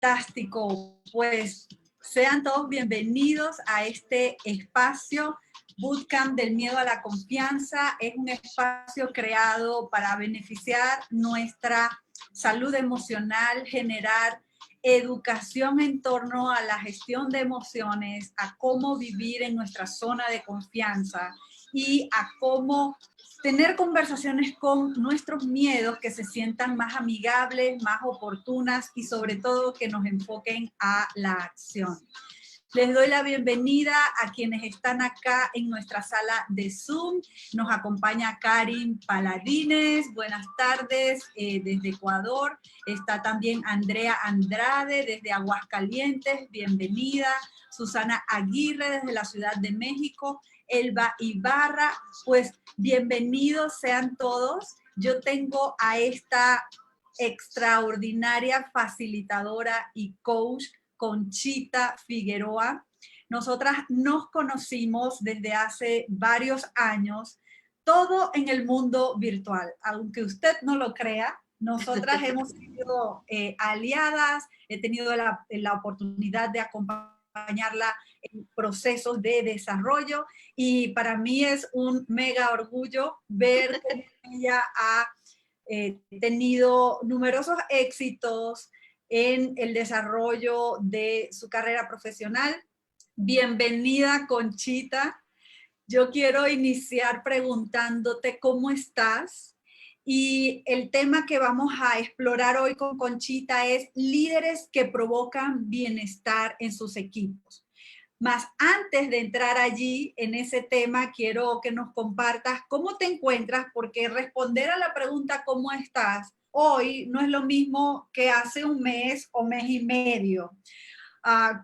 Fantástico, pues sean todos bienvenidos a este espacio Bootcamp del Miedo a la Confianza. Es un espacio creado para beneficiar nuestra salud emocional, generar educación en torno a la gestión de emociones, a cómo vivir en nuestra zona de confianza y a cómo tener conversaciones con nuestros miedos que se sientan más amigables, más oportunas y sobre todo que nos enfoquen a la acción. Les doy la bienvenida a quienes están acá en nuestra sala de Zoom. Nos acompaña Karin Paladines, buenas tardes, desde Ecuador. Está también Andrea Andrade desde Aguascalientes, bienvenida. Susana Aguirre desde la Ciudad de México. Elba Ibarra, pues bienvenidos sean todos. Yo tengo a esta extraordinaria facilitadora y coach, Conchita Figueroa. Nosotras nos conocimos desde hace varios años, todo en el mundo virtual. Aunque usted no lo crea, nosotras hemos sido aliadas, he tenido la oportunidad de acompañarla en procesos de desarrollo y para mí es un mega orgullo ver cómo ella ha tenido numerosos éxitos en el desarrollo de su carrera profesional. Bienvenida, Conchita. Yo quiero iniciar preguntándote cómo estás. Y el tema que vamos a explorar hoy con Conchita es líderes que provocan bienestar en sus equipos. Más antes de entrar allí en ese tema, quiero que nos compartas cómo te encuentras, porque responder a la pregunta ¿cómo estás? Hoy no es lo mismo que hace un mes o mes y medio.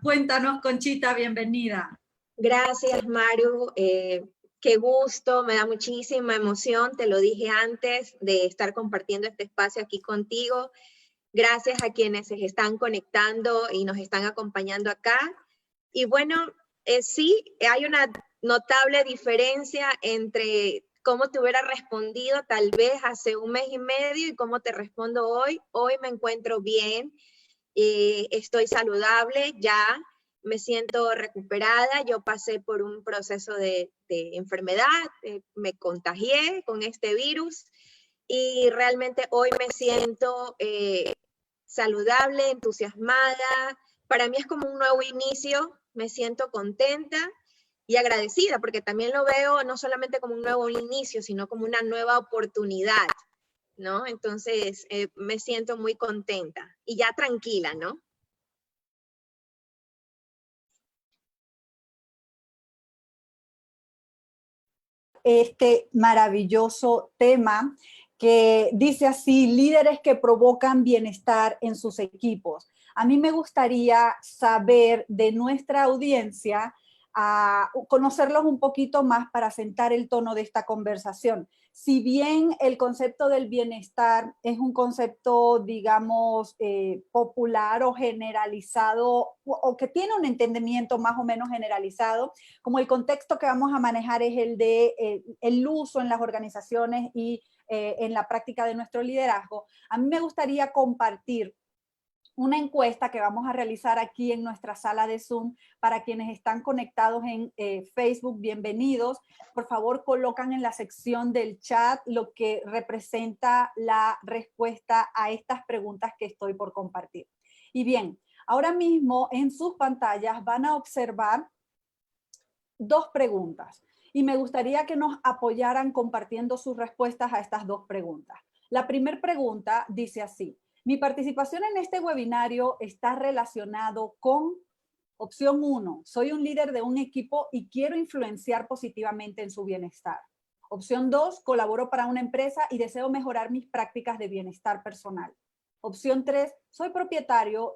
Cuéntanos, Conchita, bienvenida. Gracias, Maru. Qué gusto, me da muchísima emoción, te lo dije antes, de estar compartiendo este espacio aquí contigo. Gracias a quienes se están conectando y nos están acompañando acá. Y bueno, sí, hay una notable diferencia entre cómo te hubiera respondido tal vez hace un mes y medio y cómo te respondo hoy. Hoy me encuentro bien, estoy saludable ya. Me siento recuperada, yo pasé por un proceso de enfermedad, me contagié con este virus y realmente hoy me siento saludable, entusiasmada. Para mí es como un nuevo inicio, me siento contenta y agradecida porque también lo veo no solamente como un nuevo inicio, sino como una nueva oportunidad, ¿no? Entonces me siento muy contenta y ya tranquila, ¿no? Este maravilloso tema que dice así, líderes que provocan bienestar en sus equipos. A mí me gustaría saber de nuestra audiencia, conocerlos un poquito más para sentar el tono de esta conversación. Si bien el concepto del bienestar es un concepto, digamos, popular o generalizado, o que tiene un entendimiento más o menos generalizado, como el contexto que vamos a manejar es el de el uso en las organizaciones y en la práctica de nuestro liderazgo, a mí me gustaría compartir una encuesta que vamos a realizar aquí en nuestra sala de Zoom para quienes están conectados en Facebook, bienvenidos. Por favor, colocan en la sección del chat lo que representa la respuesta a estas preguntas que estoy por compartir. Y bien, ahora mismo en sus pantallas van a observar dos preguntas y me gustaría que nos apoyaran compartiendo sus respuestas a estas dos preguntas. La primera pregunta dice así: mi participación en este webinario está relacionado con opción 1, soy un líder de un equipo y quiero influenciar positivamente en su bienestar. Opción 2, colaboro para una empresa y deseo mejorar mis prácticas de bienestar personal. Opción 3, soy propietario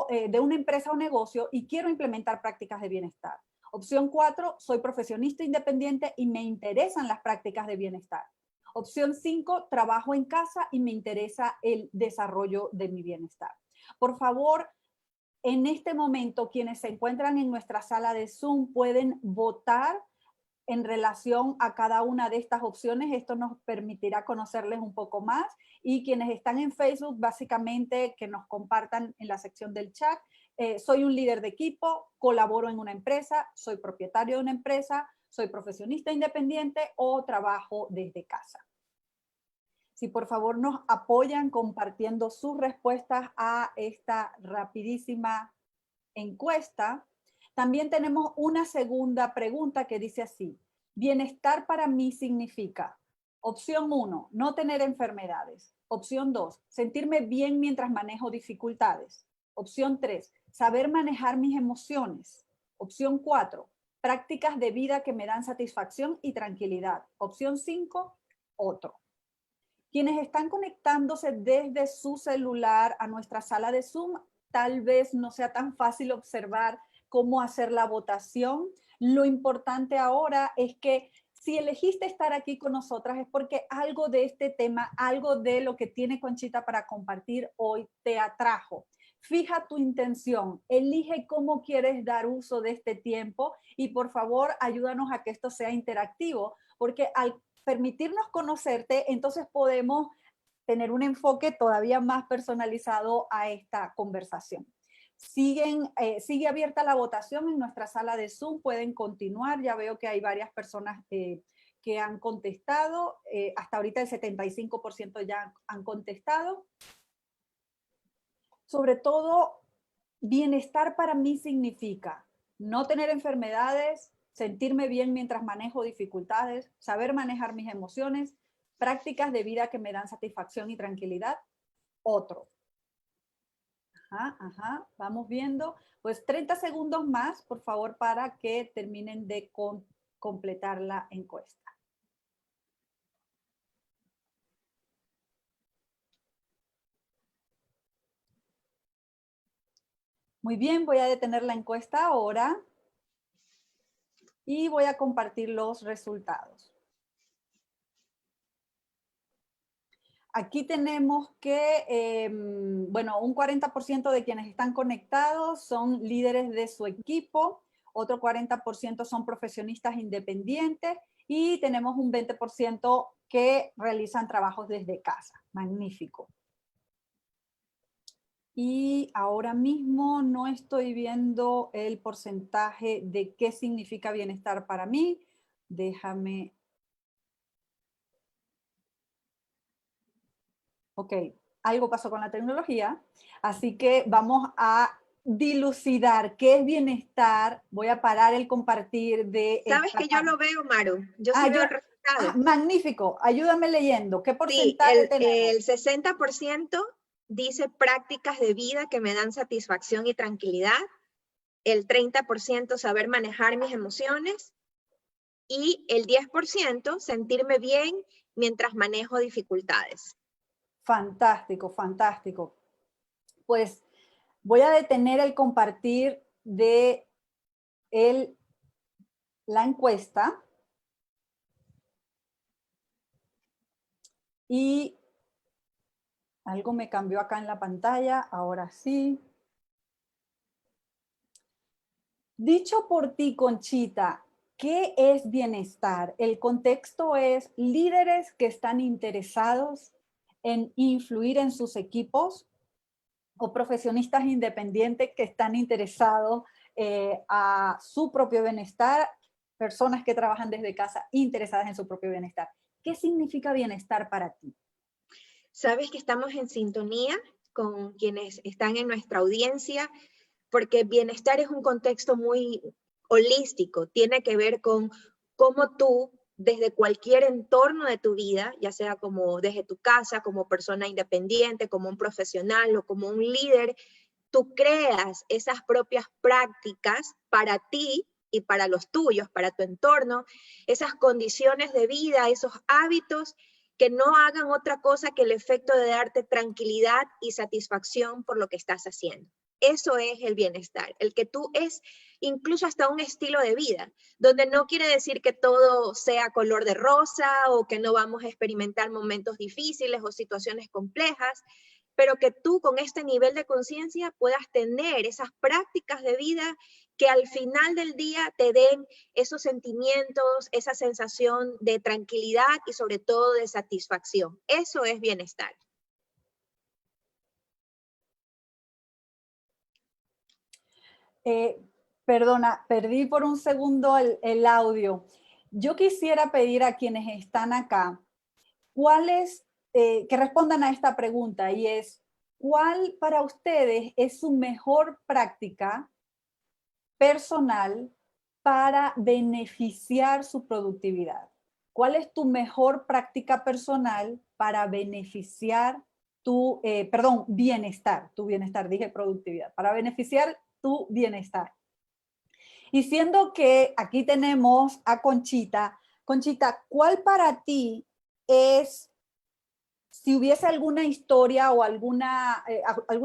de una empresa o negocio y quiero implementar prácticas de bienestar. Opción 4, soy profesionista independiente y me interesan las prácticas de bienestar. Opción 5, trabajo en casa y me interesa el desarrollo de mi bienestar. Por favor, en este momento, quienes se encuentran en nuestra sala de Zoom pueden votar en relación a cada una de estas opciones. Esto nos permitirá conocerles un poco más, y quienes están en Facebook, básicamente que nos compartan en la sección del chat. Soy un líder de equipo, colaboro en una empresa, soy propietario de una empresa, soy profesionista independiente o trabajo desde casa. Si por favor nos apoyan compartiendo sus respuestas a esta rapidísima encuesta. También tenemos una segunda pregunta que dice así: bienestar para mí significa, opción 1, no tener enfermedades. Opción 2, sentirme bien mientras manejo dificultades. Opción 3, saber manejar mis emociones. Opción 4, prácticas de vida que me dan satisfacción y tranquilidad. Opción 5, otro. Quienes están conectándose desde su celular a nuestra sala de Zoom, tal vez no sea tan fácil observar cómo hacer la votación. Lo importante ahora es que si elegiste estar aquí con nosotras es porque algo de este tema, algo de lo que tiene Conchita para compartir hoy te atrajo. Fija tu intención, elige cómo quieres dar uso de este tiempo y por favor ayúdanos a que esto sea interactivo, porque al permitirnos conocerte, entonces podemos tener un enfoque todavía más personalizado a esta conversación. Sigue abierta la votación en nuestra sala de Zoom, pueden continuar, ya veo que hay varias personas que han contestado, hasta ahorita el 75% ya han contestado. Sobre todo, bienestar para mí significa no tener enfermedades, sentirme bien mientras manejo dificultades, saber manejar mis emociones, prácticas de vida que me dan satisfacción y tranquilidad, otro. Vamos viendo. Pues 30 segundos más, por favor, para que terminen de completar la encuesta. Muy bien, voy a detener la encuesta ahora y voy a compartir los resultados. Aquí tenemos que, bueno, un 40% de quienes están conectados son líderes de su equipo, otro 40% son profesionistas independientes y tenemos un 20% que realizan trabajos desde casa. Magnífico. Y ahora mismo no estoy viendo el porcentaje de qué significa bienestar para mí. Déjame. Ok, algo pasó con la tecnología, así que vamos a dilucidar qué es bienestar. Voy a parar el compartir de Sabes que yo lo veo, Maru, yo sí veo el resultado. Magnífico, ayúdame leyendo. ¿Qué Sí, porcentaje tenemos? el 60% dice prácticas de vida que me dan satisfacción y tranquilidad, el 30% saber manejar mis emociones y el 10% sentirme bien mientras manejo dificultades. Fantástico, fantástico. Pues voy a detener el compartir de la encuesta y algo me cambió acá en la pantalla, ahora sí. Dicho por ti, Conchita, ¿qué es bienestar? El contexto es líderes que están interesados en influir en sus equipos o profesionistas independientes que están interesados a su propio bienestar, personas que trabajan desde casa interesadas en su propio bienestar. ¿Qué significa bienestar para ti? Sabes que estamos en sintonía con quienes están en nuestra audiencia, porque bienestar es un contexto muy holístico, tiene que ver con cómo tú, desde cualquier entorno de tu vida, ya sea como desde tu casa, como persona independiente, como un profesional o como un líder, tú creas esas propias prácticas para ti y para los tuyos, para tu entorno, esas condiciones de vida, esos hábitos que no hagan otra cosa que el efecto de darte tranquilidad y satisfacción por lo que estás haciendo. Eso es el bienestar, el que tú es incluso hasta un estilo de vida, donde no quiere decir que todo sea color de rosa o que no vamos a experimentar momentos difíciles o situaciones complejas, pero que tú con este nivel de conciencia puedas tener esas prácticas de vida que al final del día te den esos sentimientos, esa sensación de tranquilidad y sobre todo de satisfacción. Eso es bienestar. Perdona, perdí por un segundo el audio. Yo quisiera pedir a quienes están acá, que respondan a esta pregunta, y es, ¿cuál para ustedes es su mejor práctica personal para beneficiar su productividad? ¿Cuál es tu mejor práctica personal para beneficiar tu bienestar, dije productividad, para beneficiar tu bienestar? Y siendo que aquí tenemos a Conchita, Conchita, ¿cuál para ti es, si hubiese alguna historia o alguna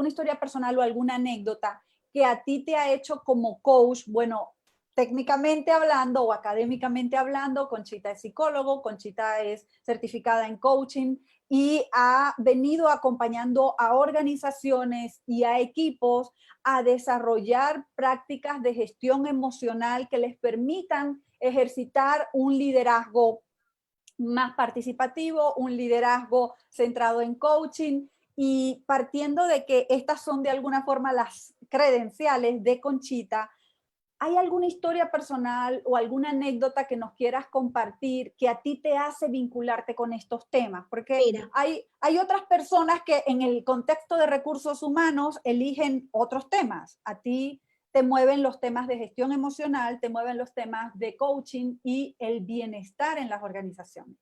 historia personal o alguna anécdota que a ti te ha hecho como coach? Bueno, técnicamente hablando o académicamente hablando, Conchita es psicólogo, Conchita es certificada en coaching y ha venido acompañando a organizaciones y a equipos a desarrollar prácticas de gestión emocional que les permitan ejercitar un liderazgo más participativo, un liderazgo centrado en coaching, y partiendo de que estas son de alguna forma las credenciales de Conchita, ¿hay alguna historia personal o alguna anécdota que nos quieras compartir que a ti te hace vincularte con estos temas? Porque Mira, hay otras personas que en el contexto de recursos humanos eligen otros temas. A ti te mueven los temas de gestión emocional, te mueven los temas de coaching y el bienestar en las organizaciones.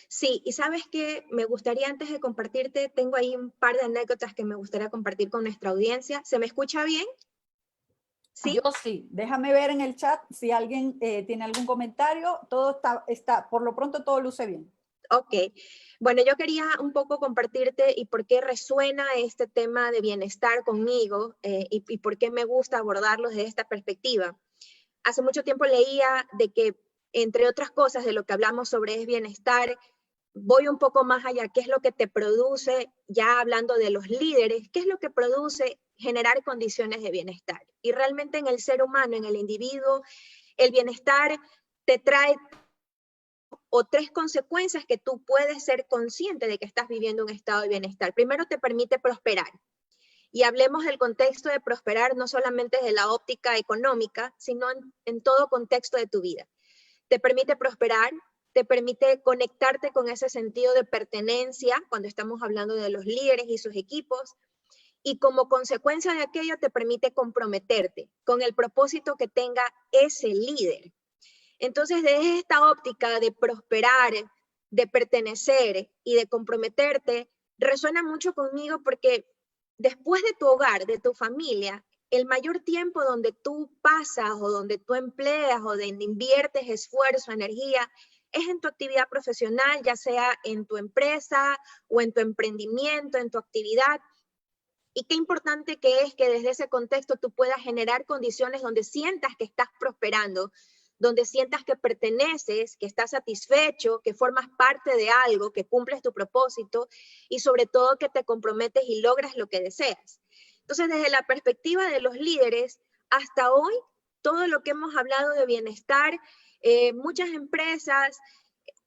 sí, y sabes que me gustaría antes de compartirte, tengo ahí un par de anécdotas que me gustaría compartir con nuestra audiencia. ¿Se me escucha bien? ¿Sí? Yo sí, déjame ver en el chat si alguien tiene algún comentario. Todo está, por lo pronto todo luce bien. Ok. Bueno, yo quería un poco compartirte y por qué resuena este tema de bienestar conmigo y por qué me gusta abordarlo desde esta perspectiva. Hace mucho tiempo leía de que, entre otras cosas, de lo que hablamos sobre es bienestar, voy un poco más allá. ¿Qué es lo que te produce, ya hablando de los líderes, qué es lo que produce generar condiciones de bienestar? Y realmente en el ser humano, en el individuo, el bienestar te trae o tres consecuencias que tú puedes ser consciente de que estás viviendo un estado de bienestar. Primero, te permite prosperar. Y hablemos del contexto de prosperar no solamente desde la óptica económica, sino en todo contexto de tu vida. Te permite prosperar, te permite conectarte con ese sentido de pertenencia cuando estamos hablando de los líderes y sus equipos, y como consecuencia de aquello te permite comprometerte con el propósito que tenga ese líder. Entonces, desde esta óptica de prosperar, de pertenecer y de comprometerte, resuena mucho conmigo porque después de tu hogar, de tu familia, el mayor tiempo donde tú pasas o donde tú empleas o donde inviertes esfuerzo, energía, es en tu actividad profesional, ya sea en tu empresa o en tu emprendimiento, en tu actividad. Y qué importante que es que desde ese contexto tú puedas generar condiciones donde sientas que estás prosperando, donde sientas que perteneces, que estás satisfecho, que formas parte de algo, que cumples tu propósito y sobre todo que te comprometes y logras lo que deseas. Entonces, desde la perspectiva de los líderes, hasta hoy, todo lo que hemos hablado de bienestar, muchas empresas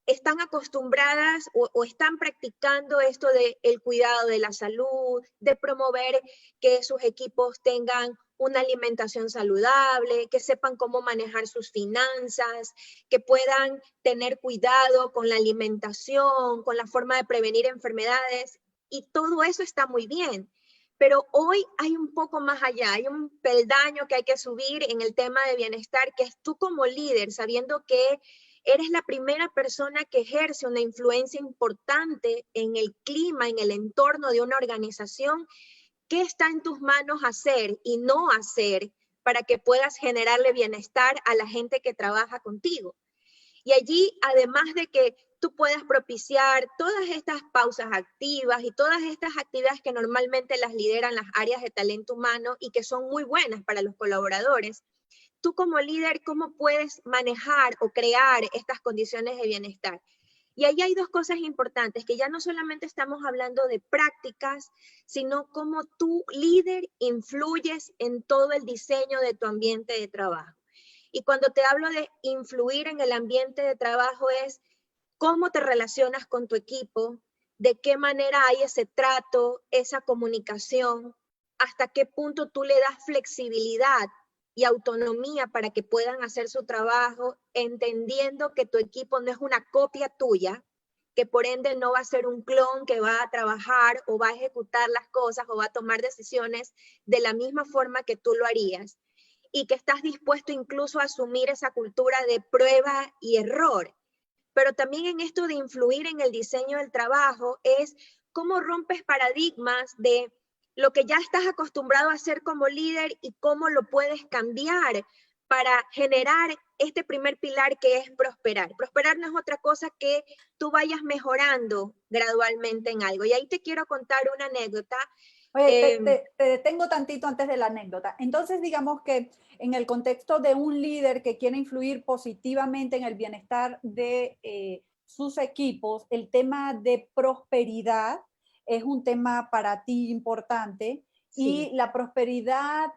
están acostumbradas o están practicando esto de el cuidado de la salud, de promover que sus equipos tengan una alimentación saludable, que sepan cómo manejar sus finanzas, que puedan tener cuidado con la alimentación, con la forma de prevenir enfermedades, y todo eso está muy bien. Pero hoy hay un poco más allá, hay un peldaño que hay que subir en el tema de bienestar, que es tú como líder, sabiendo que eres la primera persona que ejerce una influencia importante en el clima, en el entorno de una organización. ¿Qué está en tus manos hacer y no hacer para que puedas generarle bienestar a la gente que trabaja contigo? Y allí, además de que tú puedas propiciar todas estas pausas activas y todas estas actividades que normalmente las lideran las áreas de talento humano y que son muy buenas para los colaboradores, tú como líder, ¿cómo puedes manejar o crear estas condiciones de bienestar? Y ahí hay dos cosas importantes, que ya no solamente estamos hablando de prácticas, sino cómo tú, líder, influyes en todo el diseño de tu ambiente de trabajo. Y cuando te hablo de influir en el ambiente de trabajo es cómo te relacionas con tu equipo, de qué manera hay ese trato, esa comunicación, hasta qué punto tú le das flexibilidad y autonomía para que puedan hacer su trabajo, entendiendo que tu equipo no es una copia tuya, que por ende no va a ser un clon que va a trabajar o va a ejecutar las cosas o va a tomar decisiones de la misma forma que tú lo harías, y que estás dispuesto incluso a asumir esa cultura de prueba y error. Pero también en esto de influir en el diseño del trabajo es cómo rompes paradigmas de lo que ya estás acostumbrado a hacer como líder y cómo lo puedes cambiar para generar este primer pilar que es prosperar. Prosperar no es otra cosa que tú vayas mejorando gradualmente en algo. Y ahí te quiero contar una anécdota. Oye, te detengo tantito antes de la anécdota. Entonces, digamos que en el contexto de un líder que quiere influir positivamente en el bienestar de sus equipos, el tema de prosperidad es un tema para ti importante. Sí. Y la prosperidad,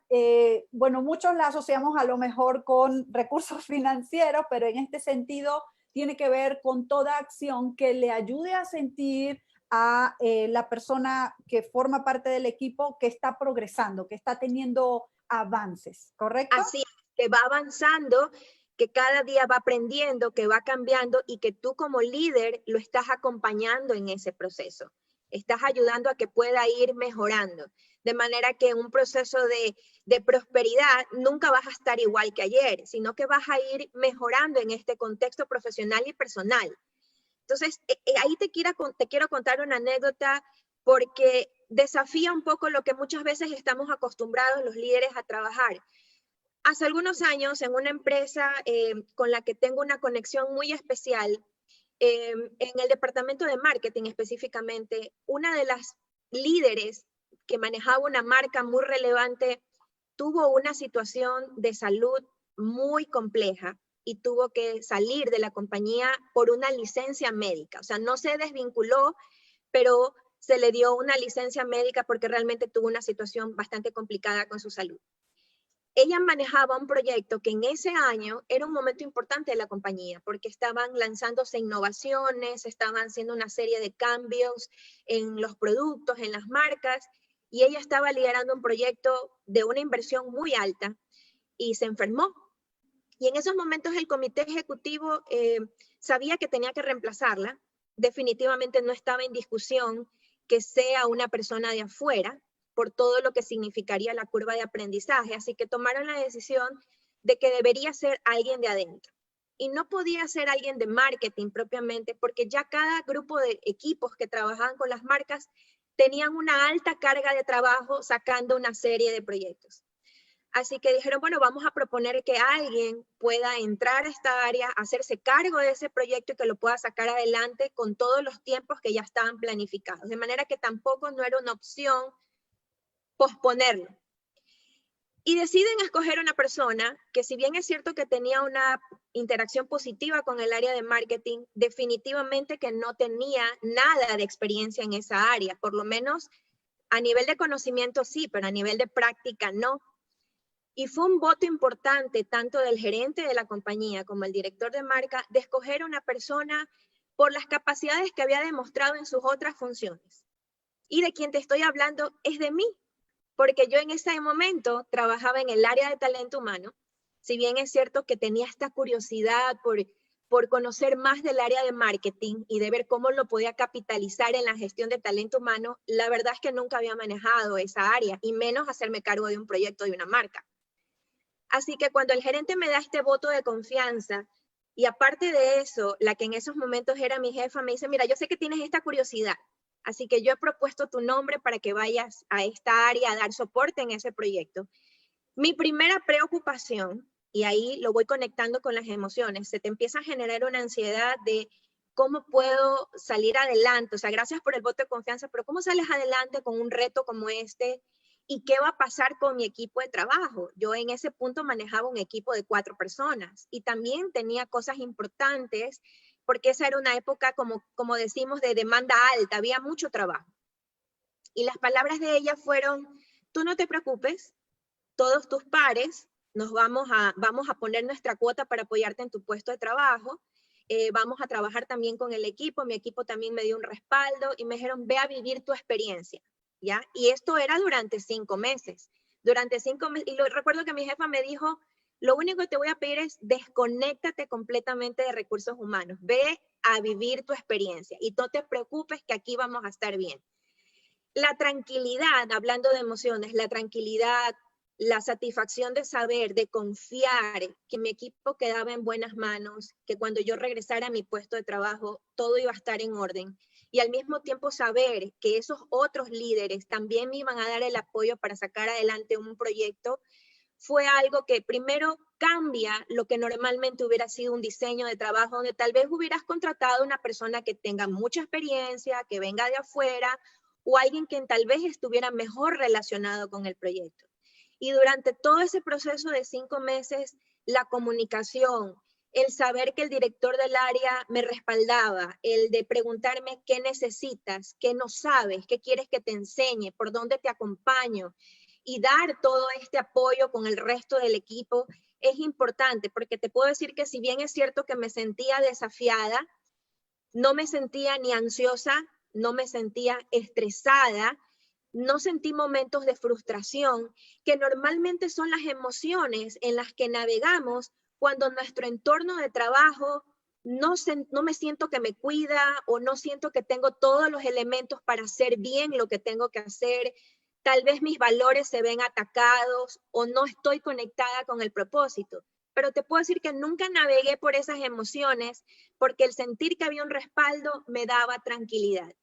bueno, muchos la asociamos a lo mejor con recursos financieros, pero en este sentido tiene que ver con toda acción que le ayude a sentir a la persona que forma parte del equipo que está progresando, que está teniendo avances, ¿correcto? Así es, que va avanzando, que cada día va aprendiendo, que va cambiando y que tú como líder lo estás acompañando en ese proceso. Estás ayudando a que pueda ir mejorando. De manera que en un proceso de prosperidad nunca vas a estar igual que ayer, sino que vas a ir mejorando en este contexto profesional y personal. Entonces, ahí te quiero contar una anécdota porque desafía un poco lo que muchas veces estamos acostumbrados los líderes a trabajar. Hace algunos años, en una empresa con la que tengo una conexión muy especial, en el departamento de marketing específicamente, una de las líderes que manejaba una marca muy relevante tuvo una situación de salud muy compleja y tuvo que salir de la compañía por una licencia médica. O sea, no se desvinculó, pero se le dio una licencia médica porque realmente tuvo una situación bastante complicada con su salud. Ella manejaba un proyecto que en ese año era un momento importante de la compañía porque estaban lanzándose innovaciones, estaban haciendo una serie de cambios en los productos, en las marcas, y ella estaba liderando un proyecto de una inversión muy alta y se enfermó. Y en esos momentos el comité ejecutivo sabía que tenía que reemplazarla. Definitivamente no estaba en discusión que sea una persona de afuera, por todo lo que significaría la curva de aprendizaje. Así que tomaron la decisión de que debería ser alguien de adentro. Y no podía ser alguien de marketing propiamente, porque ya cada grupo de equipos que trabajaban con las marcas tenían una alta carga de trabajo sacando una serie de proyectos. Así que dijeron, bueno, vamos a proponer que alguien pueda entrar a esta área, hacerse cargo de ese proyecto y que lo pueda sacar adelante con todos los tiempos que ya estaban planificados. De manera que tampoco no era una opción posponerlo. Y deciden escoger una persona que, si bien es cierto que tenía una interacción positiva con el área de marketing, definitivamente que no tenía nada de experiencia en esa área. Por lo menos a nivel de conocimiento sí, pero a nivel de práctica no. Y fue un voto importante tanto del gerente de la compañía como el director de marca de escoger una persona por las capacidades que había demostrado en sus otras funciones. Y de quien te estoy hablando es de mí, porque yo en ese momento trabajaba en el área de talento humano. Si bien es cierto que tenía esta curiosidad por conocer más del área de marketing y de ver cómo lo podía capitalizar en la gestión de talento humano, la verdad es que nunca había manejado esa área y menos hacerme cargo de un proyecto de una marca. Así que cuando el gerente me da este voto de confianza, y aparte de eso, la que en esos momentos era mi jefa, me dice, mira, yo sé que tienes esta curiosidad, así que yo he propuesto tu nombre para que vayas a esta área a dar soporte en ese proyecto. Mi primera preocupación, y ahí lo voy conectando con las emociones, se te empieza a generar una ansiedad de cómo puedo salir adelante, o sea, gracias por el voto de confianza, pero ¿cómo sales adelante con un reto como este? ¿Y qué va a pasar con mi equipo de trabajo? Yo en ese punto manejaba un equipo de 4 personas y también tenía cosas importantes porque esa era una época, como decimos, de demanda alta, había mucho trabajo. Y las palabras de ella fueron: tú no te preocupes, todos tus pares vamos a poner nuestra cuota para apoyarte en tu puesto de trabajo, vamos a trabajar también con el equipo, mi equipo también me dio un respaldo y me dijeron, ve a vivir tu experiencia, ¿ya? Y esto era durante 5 meses. Durante 5 meses, y recuerdo que mi jefa me dijo, lo único que te voy a pedir es desconéctate completamente de recursos humanos, ve a vivir tu experiencia y no te preocupes que aquí vamos a estar bien. La tranquilidad, hablando de emociones, la tranquilidad, la satisfacción de saber, de confiar que mi equipo quedaba en buenas manos, que cuando yo regresara a mi puesto de trabajo todo iba a estar en orden, y al mismo tiempo saber que esos otros líderes también me iban a dar el apoyo para sacar adelante un proyecto, fue algo que primero cambia lo que normalmente hubiera sido un diseño de trabajo donde tal vez hubieras contratado a una persona que tenga mucha experiencia, que venga de afuera, o alguien que tal vez estuviera mejor relacionado con el proyecto. Y durante todo ese proceso de 5 meses, la comunicación, el saber que el director del área me respaldaba, el de preguntarme qué necesitas, qué no sabes, qué quieres que te enseñe, por dónde te acompaño, y dar todo este apoyo con el resto del equipo es importante, porque te puedo decir que si bien es cierto que me sentía desafiada, no me sentía ni ansiosa, no me sentía estresada, no sentí momentos de frustración, que normalmente son las emociones en las que navegamos cuando nuestro entorno de trabajo no me siento que me cuida o no siento que tengo todos los elementos para hacer bien lo que tengo que hacer. Tal vez mis valores se ven atacados o no estoy conectada con el propósito. Pero te puedo decir que nunca navegué por esas emociones porque el sentir que había un respaldo me daba tranquilidad.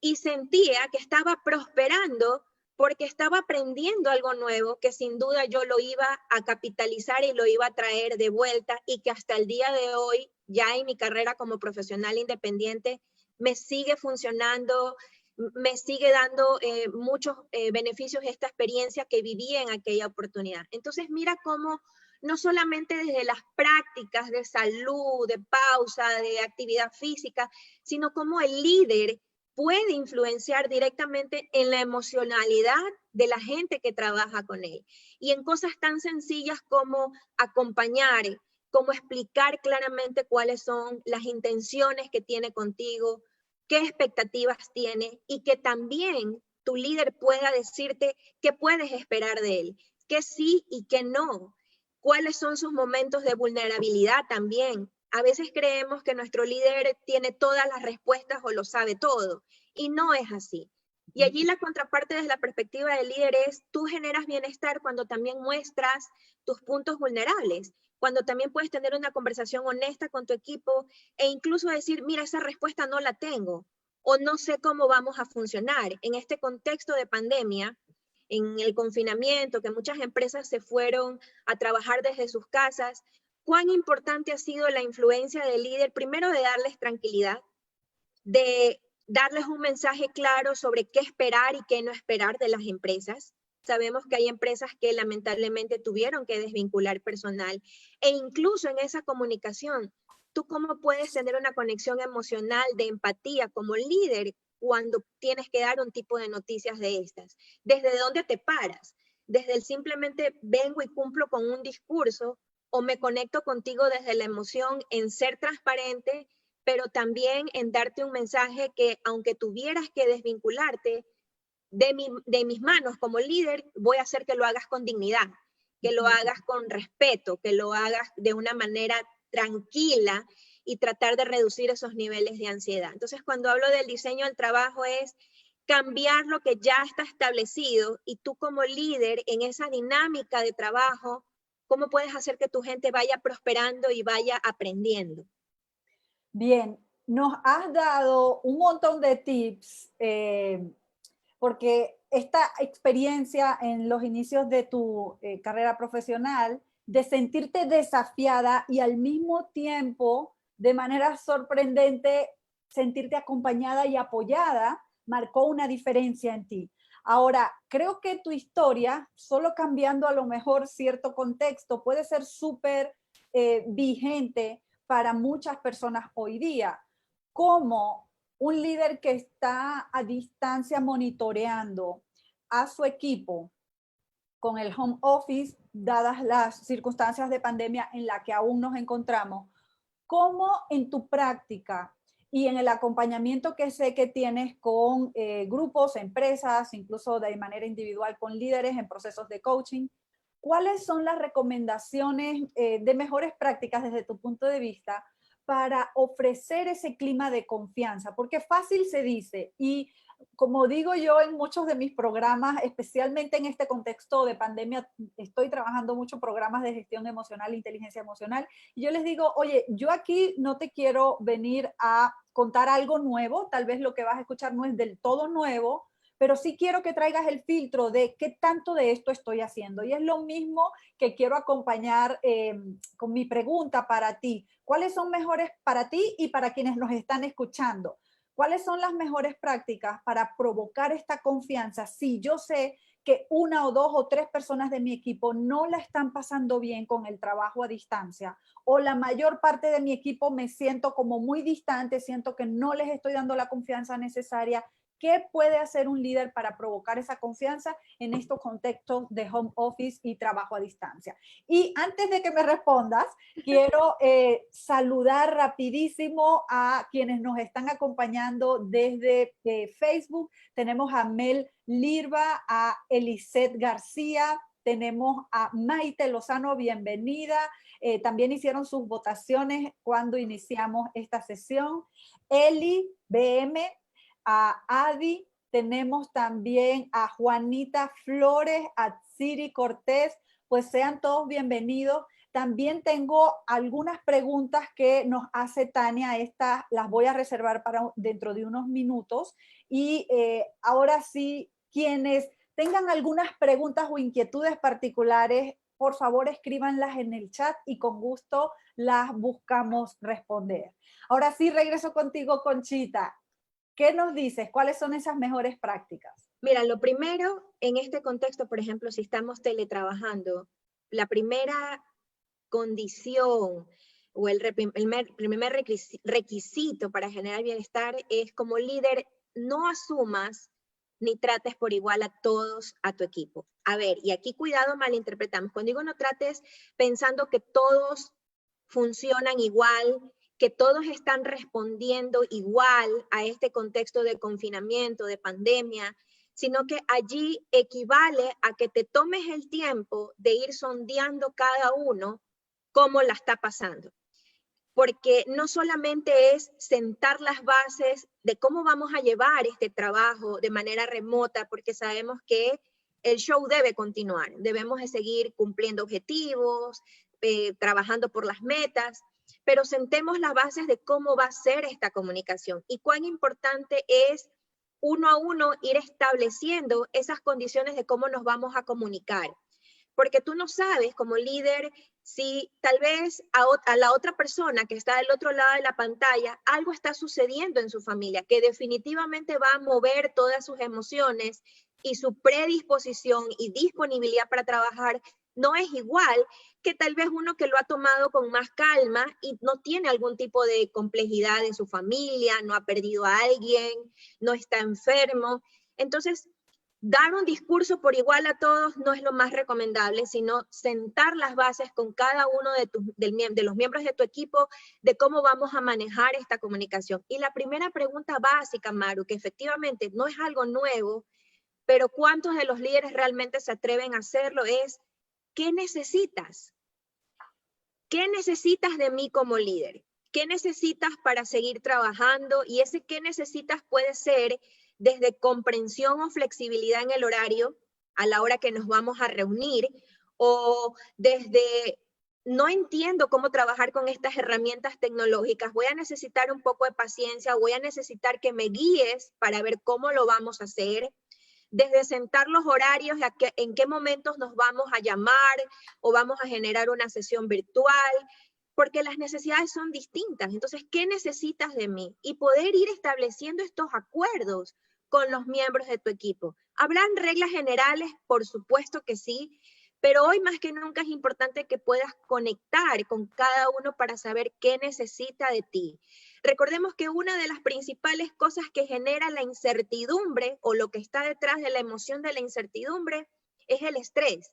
Y sentía que estaba prosperando porque estaba aprendiendo algo nuevo que sin duda yo lo iba a capitalizar y lo iba a traer de vuelta y que hasta el día de hoy, ya en mi carrera como profesional independiente, me sigue funcionando, me sigue dando muchos beneficios esta experiencia que viví en aquella oportunidad. Entonces mira cómo no solamente desde las prácticas de salud, de pausa, de actividad física, sino cómo el líder puede influenciar directamente en la emocionalidad de la gente que trabaja con él. Y en cosas tan sencillas como acompañar, como explicar claramente cuáles son las intenciones que tiene contigo, qué expectativas tiene y que también tu líder pueda decirte qué puedes esperar de él, qué sí y qué no, cuáles son sus momentos de vulnerabilidad también. A veces creemos que nuestro líder tiene todas las respuestas o lo sabe todo, y no es así. Y allí la contraparte desde la perspectiva del líder es, tú generas bienestar cuando también muestras tus puntos vulnerables, cuando también puedes tener una conversación honesta con tu equipo e incluso decir, mira, esa respuesta no la tengo o no sé cómo vamos a funcionar. En este contexto de pandemia, en el confinamiento, que muchas empresas se fueron a trabajar desde sus casas, cuán importante ha sido la influencia del líder, primero de darles tranquilidad, de darles un mensaje claro sobre qué esperar y qué no esperar de las empresas. Sabemos que hay empresas que lamentablemente tuvieron que desvincular personal e incluso en esa comunicación, ¿tú cómo puedes tener una conexión emocional de empatía como líder cuando tienes que dar un tipo de noticias de estas? ¿Desde dónde te paras? ¿Desde el simplemente vengo y cumplo con un discurso o me conecto contigo desde la emoción en ser transparente, pero también en darte un mensaje que aunque tuvieras que desvincularte de mis manos como líder, voy a hacer que lo hagas con dignidad, que lo hagas con respeto, que lo hagas de una manera tranquila y tratar de reducir esos niveles de ansiedad. Entonces, cuando hablo del diseño del trabajo es cambiar lo que ya está establecido y tú como líder en esa dinámica de trabajo, ¿cómo puedes hacer que tu gente vaya prosperando y vaya aprendiendo? Bien, nos has dado un montón de tips, porque esta experiencia en los inicios de tu carrera profesional, de sentirte desafiada y al mismo tiempo, de manera sorprendente, sentirte acompañada y apoyada, marcó una diferencia en ti. Ahora, creo que tu historia, solo cambiando a lo mejor cierto contexto, puede ser súper vigente para muchas personas hoy día. Como un líder que está a distancia monitoreando a su equipo con el home office, dadas las circunstancias de pandemia en la que aún nos encontramos, ¿cómo en tu práctica y en el acompañamiento que sé que tienes con grupos, empresas, incluso de manera individual con líderes en procesos de coaching, cuáles son las recomendaciones de mejores prácticas desde tu punto de vista para ofrecer ese clima de confianza? Porque fácil se dice, y como digo yo en muchos de mis programas, especialmente en este contexto de pandemia, estoy trabajando mucho programas de gestión emocional, inteligencia emocional, y yo les digo, oye, yo aquí no te quiero venir a contar algo nuevo, tal vez lo que vas a escuchar no es del todo nuevo, pero sí quiero que traigas el filtro de qué tanto de esto estoy haciendo. Y es lo mismo que quiero acompañar con mi pregunta para ti. ¿Cuáles son mejores para ti y para quienes nos están escuchando? ¿Cuáles son las mejores prácticas para provocar esta confianza? Si yo sé que una o dos o tres personas de mi equipo no la están pasando bien con el trabajo a distancia, o la mayor parte de mi equipo me siento como muy distante, siento que no les estoy dando la confianza necesaria. ¿Qué puede hacer un líder para provocar esa confianza en estos contextos de home office y trabajo a distancia? Y antes de que me respondas, quiero saludar rapidísimo a quienes nos están acompañando desde Facebook. Tenemos a Mel Lirva, a Elisette García, tenemos a Maite Lozano, bienvenida. También hicieron sus votaciones cuando iniciamos esta sesión. Eli BM, a Adi, tenemos también a Juanita Flores, a Siri Cortés, pues sean todos bienvenidos. También tengo algunas preguntas que nos hace Tania, estas las voy a reservar para dentro de unos minutos. Y ahora sí, quienes tengan algunas preguntas o inquietudes particulares, por favor escríbanlas en el chat y con gusto las buscamos responder. Ahora sí, regreso contigo, Conchita. ¿Qué nos dices? ¿Cuáles son esas mejores prácticas? Mira, lo primero, en este contexto, por ejemplo, si estamos teletrabajando, la primera condición o el primer requisito para generar bienestar es, como líder, no asumas ni trates por igual a todos a tu equipo. A ver, y aquí cuidado, malinterpretamos. Cuando digo no trates pensando que todos funcionan igual, que todos están respondiendo igual a este contexto de confinamiento, de pandemia, sino que allí equivale a que te tomes el tiempo de ir sondeando cada uno cómo la está pasando. Porque no solamente es sentar las bases de cómo vamos a llevar este trabajo de manera remota, porque sabemos que el show debe continuar, debemos de seguir cumpliendo objetivos, trabajando por las metas, pero sentemos las bases de cómo va a ser esta comunicación y cuán importante es uno a uno ir estableciendo esas condiciones de cómo nos vamos a comunicar. Porque tú no sabes como líder si tal vez a la otra persona que está del otro lado de la pantalla algo está sucediendo en su familia que definitivamente va a mover todas sus emociones y su predisposición y disponibilidad para trabajar no es igual que tal vez uno que lo ha tomado con más calma y no tiene algún tipo de complejidad en su familia, no ha perdido a alguien, no está enfermo. Entonces, dar un discurso por igual a todos no es lo más recomendable, sino sentar las bases con cada uno de los miembros de tu equipo de cómo vamos a manejar esta comunicación. Y la primera pregunta básica, Maru, que efectivamente no es algo nuevo, pero ¿cuántos de los líderes realmente se atreven a hacerlo? Es, ¿qué necesitas? ¿Qué necesitas de mí como líder? ¿Qué necesitas para seguir trabajando? Y ese qué necesitas puede ser desde comprensión o flexibilidad en el horario a la hora que nos vamos a reunir, o desde no entiendo cómo trabajar con estas herramientas tecnológicas, voy a necesitar un poco de paciencia, voy a necesitar que me guíes para ver cómo lo vamos a hacer, desde sentar los horarios, en qué momentos nos vamos a llamar o vamos a generar una sesión virtual, porque las necesidades son distintas. Entonces, ¿qué necesitas de mí? Y poder ir estableciendo estos acuerdos con los miembros de tu equipo. ¿Habrán reglas generales? Por supuesto que sí, Pero hoy más que nunca es importante que puedas conectar con cada uno para saber qué necesita de ti. Recordemos que una de las principales cosas que genera la incertidumbre o lo que está detrás de la emoción de la incertidumbre es el estrés,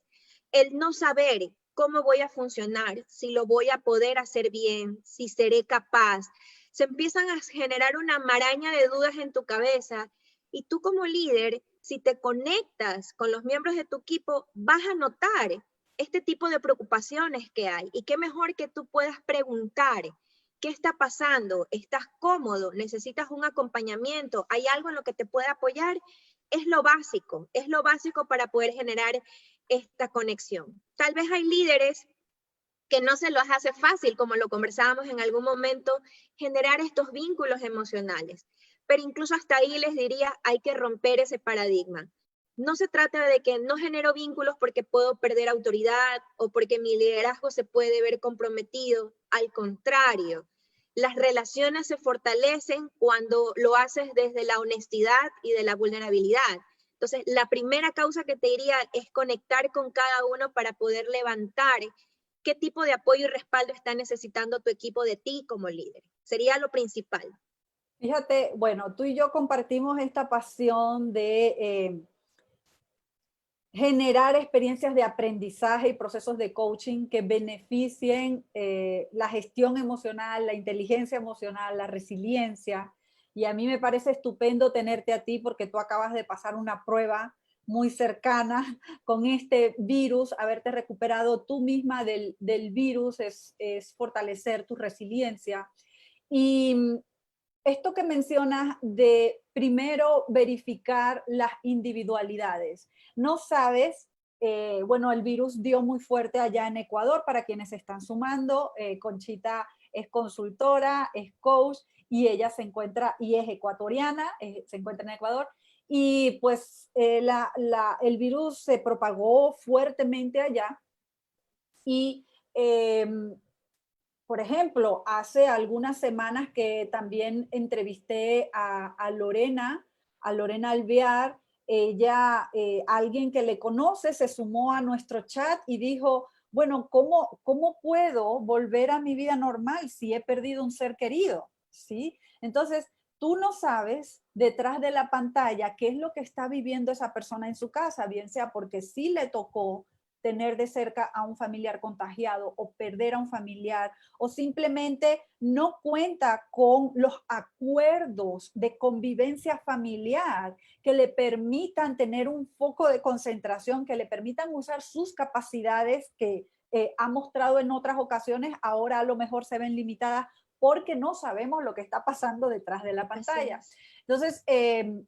el no saber cómo voy a funcionar, si lo voy a poder hacer bien, si seré capaz. Se empiezan a generar una maraña de dudas en tu cabeza y tú como líder, si te conectas con los miembros de tu equipo, vas a notar este tipo de preocupaciones que hay. Y qué mejor que tú puedas preguntar, ¿qué está pasando? ¿Estás cómodo? ¿Necesitas un acompañamiento? ¿Hay algo en lo que te pueda apoyar? Es lo básico para poder generar esta conexión. Tal vez hay líderes que no se los hace fácil, como lo conversábamos en algún momento, generar estos vínculos emocionales. Pero incluso hasta ahí les diría, hay que romper ese paradigma. No se trata de que no genero vínculos porque puedo perder autoridad o porque mi liderazgo se puede ver comprometido. Al contrario, las relaciones se fortalecen cuando lo haces desde la honestidad y de la vulnerabilidad. Entonces, la primera causa que te diría es conectar con cada uno para poder levantar qué tipo de apoyo y respaldo está necesitando tu equipo de ti como líder. Sería lo principal. Fíjate, bueno, tú y yo compartimos esta pasión de generar experiencias de aprendizaje y procesos de coaching que beneficien la gestión emocional, la inteligencia emocional, la resiliencia. Y a mí me parece estupendo tenerte a ti porque tú acabas de pasar una prueba muy cercana con este virus, haberte recuperado tú misma del virus es fortalecer tu resiliencia. Y esto que mencionas de primero verificar las individualidades. No sabes, bueno, el virus dio muy fuerte allá en Ecuador para quienes se están sumando. Conchita es consultora, es coach y ella se encuentra y es ecuatoriana, se encuentra en Ecuador. Y pues el virus se propagó fuertemente allá y por ejemplo, hace algunas semanas que también entrevisté a Lorena Alvear, ella, alguien que le conoce, se sumó a nuestro chat y dijo, bueno, ¿cómo puedo volver a mi vida normal si he perdido un ser querido? ¿Sí? Entonces, tú no sabes detrás de la pantalla qué es lo que está viviendo esa persona en su casa, bien sea porque sí le tocó tener de cerca a un familiar contagiado o perder a un familiar o simplemente no cuenta con los acuerdos de convivencia familiar que le permitan tener un foco de concentración, que le permitan usar sus capacidades que ha mostrado en otras ocasiones, ahora a lo mejor se ven limitadas porque no sabemos lo que está pasando detrás de la pantalla. Entonces,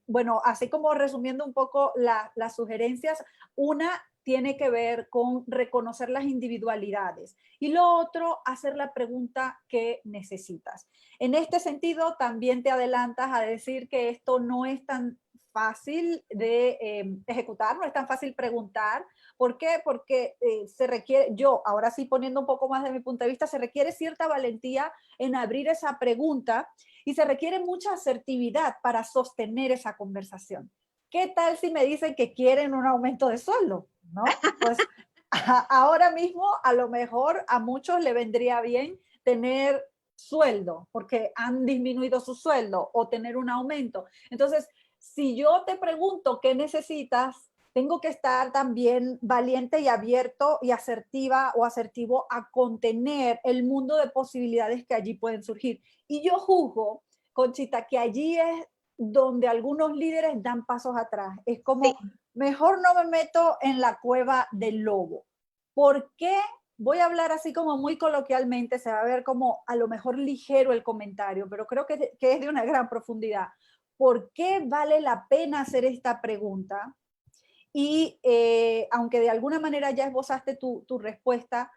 bueno, así como resumiendo un poco las sugerencias, una tiene que ver con reconocer las individualidades y lo otro, hacer la pregunta que necesitas. En este sentido, también te adelantas a decir que esto no es tan fácil de ejecutar, no es tan fácil preguntar. ¿Por qué? Porque se requiere, yo ahora sí poniendo un poco más de mi punto de vista, se requiere cierta valentía en abrir esa pregunta y se requiere mucha asertividad para sostener esa conversación. ¿Qué tal si me dicen que quieren un aumento de sueldo? ¿No? Pues ahora mismo a lo mejor a muchos le vendría bien tener sueldo porque han disminuido su sueldo o tener un aumento. Entonces, si yo te pregunto qué necesitas, tengo que estar también valiente y abierto y asertiva o asertivo a contener el mundo de posibilidades que allí pueden surgir. Y yo juzgo, Conchita, que allí es donde algunos líderes dan pasos atrás. Es Sí, como, mejor no me meto en la cueva del lobo. ¿Por qué? Voy a hablar así como muy coloquialmente, se va a ver como a lo mejor ligero el comentario, pero creo que es de una gran profundidad. ¿Por qué vale la pena hacer esta pregunta? Y aunque de alguna manera ya esbozaste tu respuesta,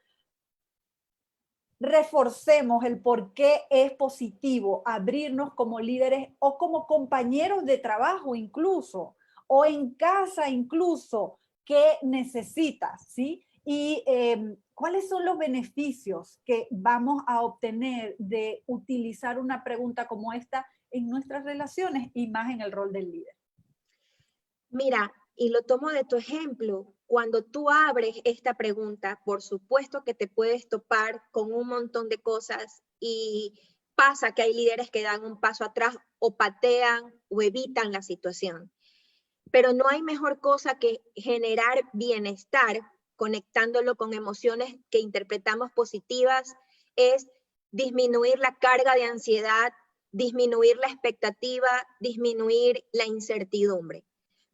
reforcemos el por qué es positivo abrirnos como líderes o como compañeros de trabajo incluso, o en casa incluso, qué necesitas, ¿sí? Y cuáles son los beneficios que vamos a obtener de utilizar una pregunta como esta en nuestras relaciones y más en el rol del líder. mira, y lo tomo de tu ejemplo. cuando tú abres esta pregunta, por supuesto que te puedes topar con un montón de cosas y pasa que hay líderes que dan un paso atrás o patean o evitan la situación. Pero no hay mejor cosa que generar bienestar conectándolo con emociones que interpretamos positivas, es disminuir la carga de ansiedad, disminuir la expectativa, disminuir la incertidumbre.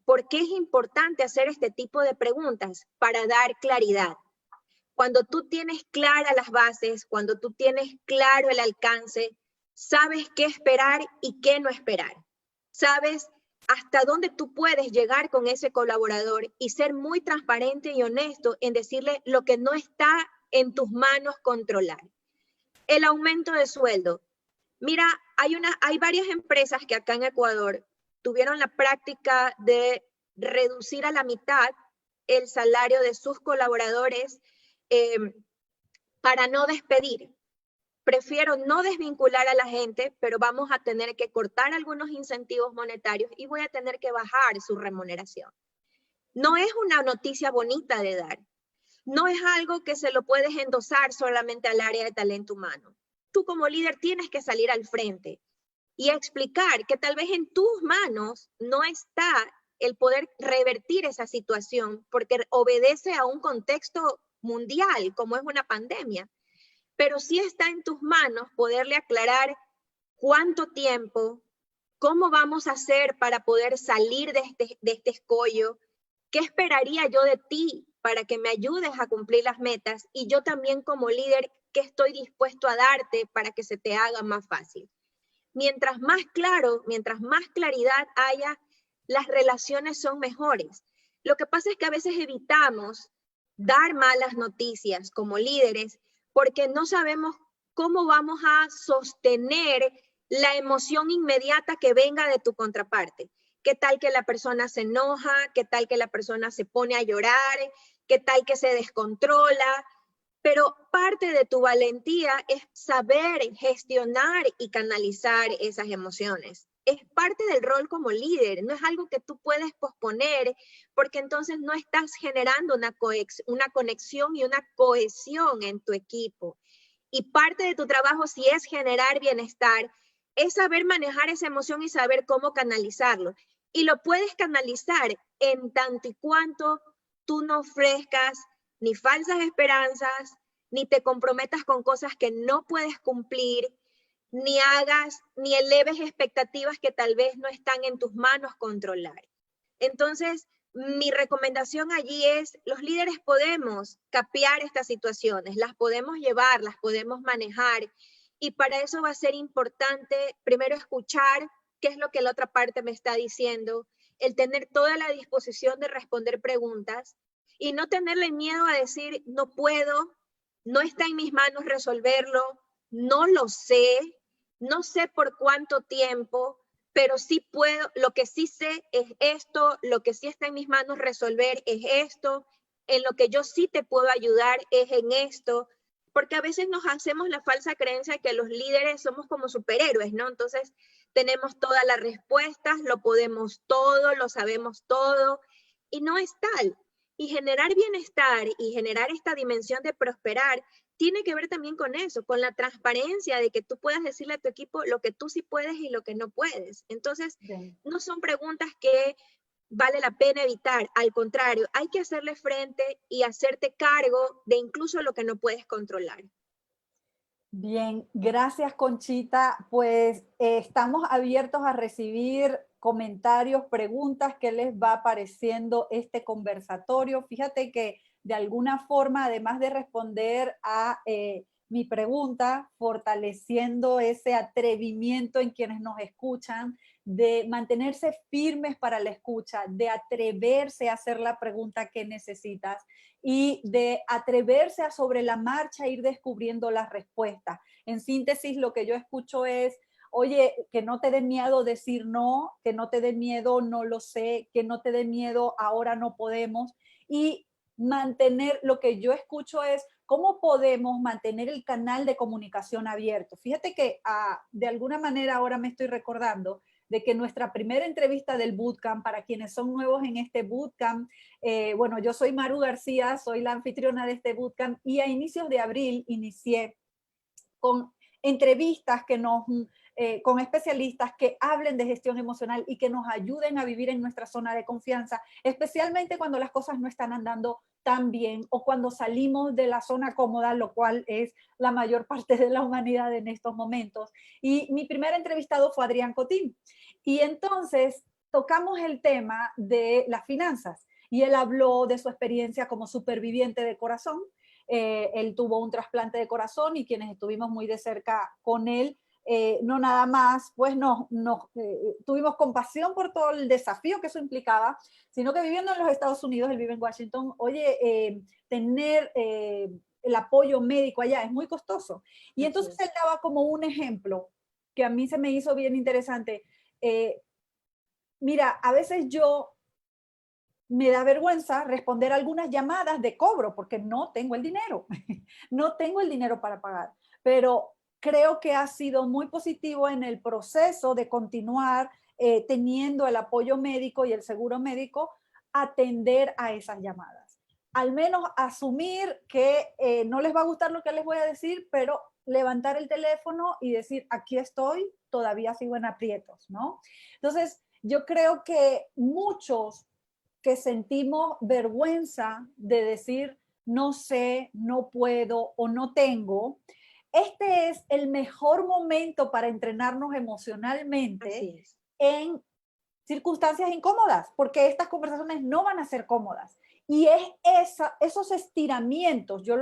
¿Por qué es importante hacer este tipo de preguntas? Para dar claridad. Cuando tú tienes claras las bases, cuando tú tienes claro el alcance, sabes qué esperar y qué no esperar. Sabes hasta dónde tú puedes llegar con ese colaborador y ser muy transparente y honesto en decirle lo que no está en tus manos controlar. El aumento de sueldo. Mira, hay varias empresas que acá en Ecuador tuvieron la práctica de reducir a la mitad el salario de sus colaboradores para no despedir. Prefiero no desvincular a la gente, pero vamos a tener que cortar algunos incentivos monetarios y voy a tener que bajar su remuneración. No es una noticia bonita de dar. No es algo que se lo puedes endosar solamente al área de talento humano. Tú como líder tienes que salir al frente y explicar que tal vez en tus manos no está el poder revertir esa situación porque obedece a un contexto mundial como es una pandemia. Pero sí está en tus manos poderle aclarar cuánto tiempo, cómo vamos a hacer para poder salir de este escollo, qué esperaría yo de ti para que me ayudes a cumplir las metas y yo también como líder, qué estoy dispuesto a darte para que se te haga más fácil. Mientras más claro, mientras más claridad haya, las relaciones son mejores. Lo que pasa es que a veces evitamos dar malas noticias como líderes porque no sabemos cómo vamos a sostener la emoción inmediata que venga de tu contraparte. ¿Qué tal que la persona se enoja? ¿Qué tal que la persona se pone a llorar? ¿Qué tal que se descontrola? Pero parte de tu valentía es saber gestionar y canalizar esas emociones. Es parte del rol como líder, no es algo que tú puedes posponer porque entonces no estás generando una conexión y una cohesión en tu equipo. Y parte de tu trabajo, si es generar bienestar, es saber manejar esa emoción y saber cómo canalizarlo. Y lo puedes canalizar en tanto y cuanto tú no ofrezcas ni falsas esperanzas, ni te comprometas con cosas que no puedes cumplir, ni eleves expectativas que tal vez no están en tus manos controlar. Entonces, mi recomendación allí es, los líderes podemos capear estas situaciones, las podemos llevar, las podemos manejar, y para eso va a ser importante primero escuchar qué es lo que la otra parte me está diciendo, el tener toda la disposición de responder preguntas y no tenerle miedo a decir, no puedo, no está en mis manos resolverlo, no lo sé, no sé por cuánto tiempo, pero sí puedo, lo que sí sé es esto, lo que sí está en mis manos resolver es esto, en lo que yo sí te puedo ayudar es en esto, porque a veces nos hacemos la falsa creencia de que los líderes somos como superhéroes, ¿no? Entonces tenemos todas las respuestas, lo podemos todo, lo sabemos todo, y no es tal. Y generar bienestar y generar esta dimensión de prosperar tiene que ver también con eso, con la transparencia de que tú puedas decirle a tu equipo lo que tú sí puedes y lo que no puedes. Entonces, no son preguntas que vale la pena evitar, al contrario, hay que hacerle frente y hacerte cargo de incluso lo que no puedes controlar. Bien, gracias Conchita. Pues estamos abiertos a recibir comentarios, preguntas, qué les va pareciendo este conversatorio. Fíjate que de alguna forma, además de responder a mi pregunta, fortaleciendo ese atrevimiento en quienes nos escuchan, de mantenerse firmes para la escucha, de atreverse a hacer la pregunta que necesitas y de atreverse a sobre la marcha ir descubriendo las respuestas. En síntesis, lo que yo escucho es, oye, que no te dé miedo decir no, que no te dé miedo no lo sé, que no te dé miedo ahora no podemos, y mantener, lo que yo escucho es, ¿cómo podemos mantener el canal de comunicación abierto? Fíjate que de alguna manera ahora me estoy recordando de que nuestra primera entrevista del bootcamp, para quienes son nuevos en este bootcamp, bueno, yo soy Maru García, soy la anfitriona de este bootcamp y a inicios de abril inicié con entrevistas con especialistas que hablen de gestión emocional y que nos ayuden a vivir en nuestra zona de confianza, especialmente cuando las cosas no están andando tan bien o cuando salimos de la zona cómoda, lo cual es la mayor parte de la humanidad en estos momentos. Y mi primer entrevistado fue Adrián Cotín. Y entonces tocamos el tema de las finanzas y él habló de su experiencia como superviviente de corazón. Él tuvo un trasplante de corazón y quienes estuvimos muy de cerca con él, no nada más, pues tuvimos compasión por todo el desafío que eso implicaba, sino que viviendo en los Estados Unidos, él vive en Washington, oye, tener el apoyo médico allá es muy costoso. Y entonces él daba como un ejemplo que a mí se me hizo bien interesante. Mira, a veces me da vergüenza responder algunas llamadas de cobro porque no tengo el dinero, no tengo el dinero para pagar, pero creo que ha sido muy positivo en el proceso de continuar teniendo el apoyo médico y el seguro médico, atender a esas llamadas. Al menos asumir que no les va a gustar lo que les voy a decir, pero levantar el teléfono y decir, aquí estoy, todavía sigo en aprietos, ¿no? Entonces, yo creo que muchos que sentimos vergüenza de decir no sé, no puedo o no tengo, este es el mejor momento para entrenarnos emocionalmente en circunstancias incómodas, porque estas conversaciones no van a ser cómodas. Y es esos estiramientos, yo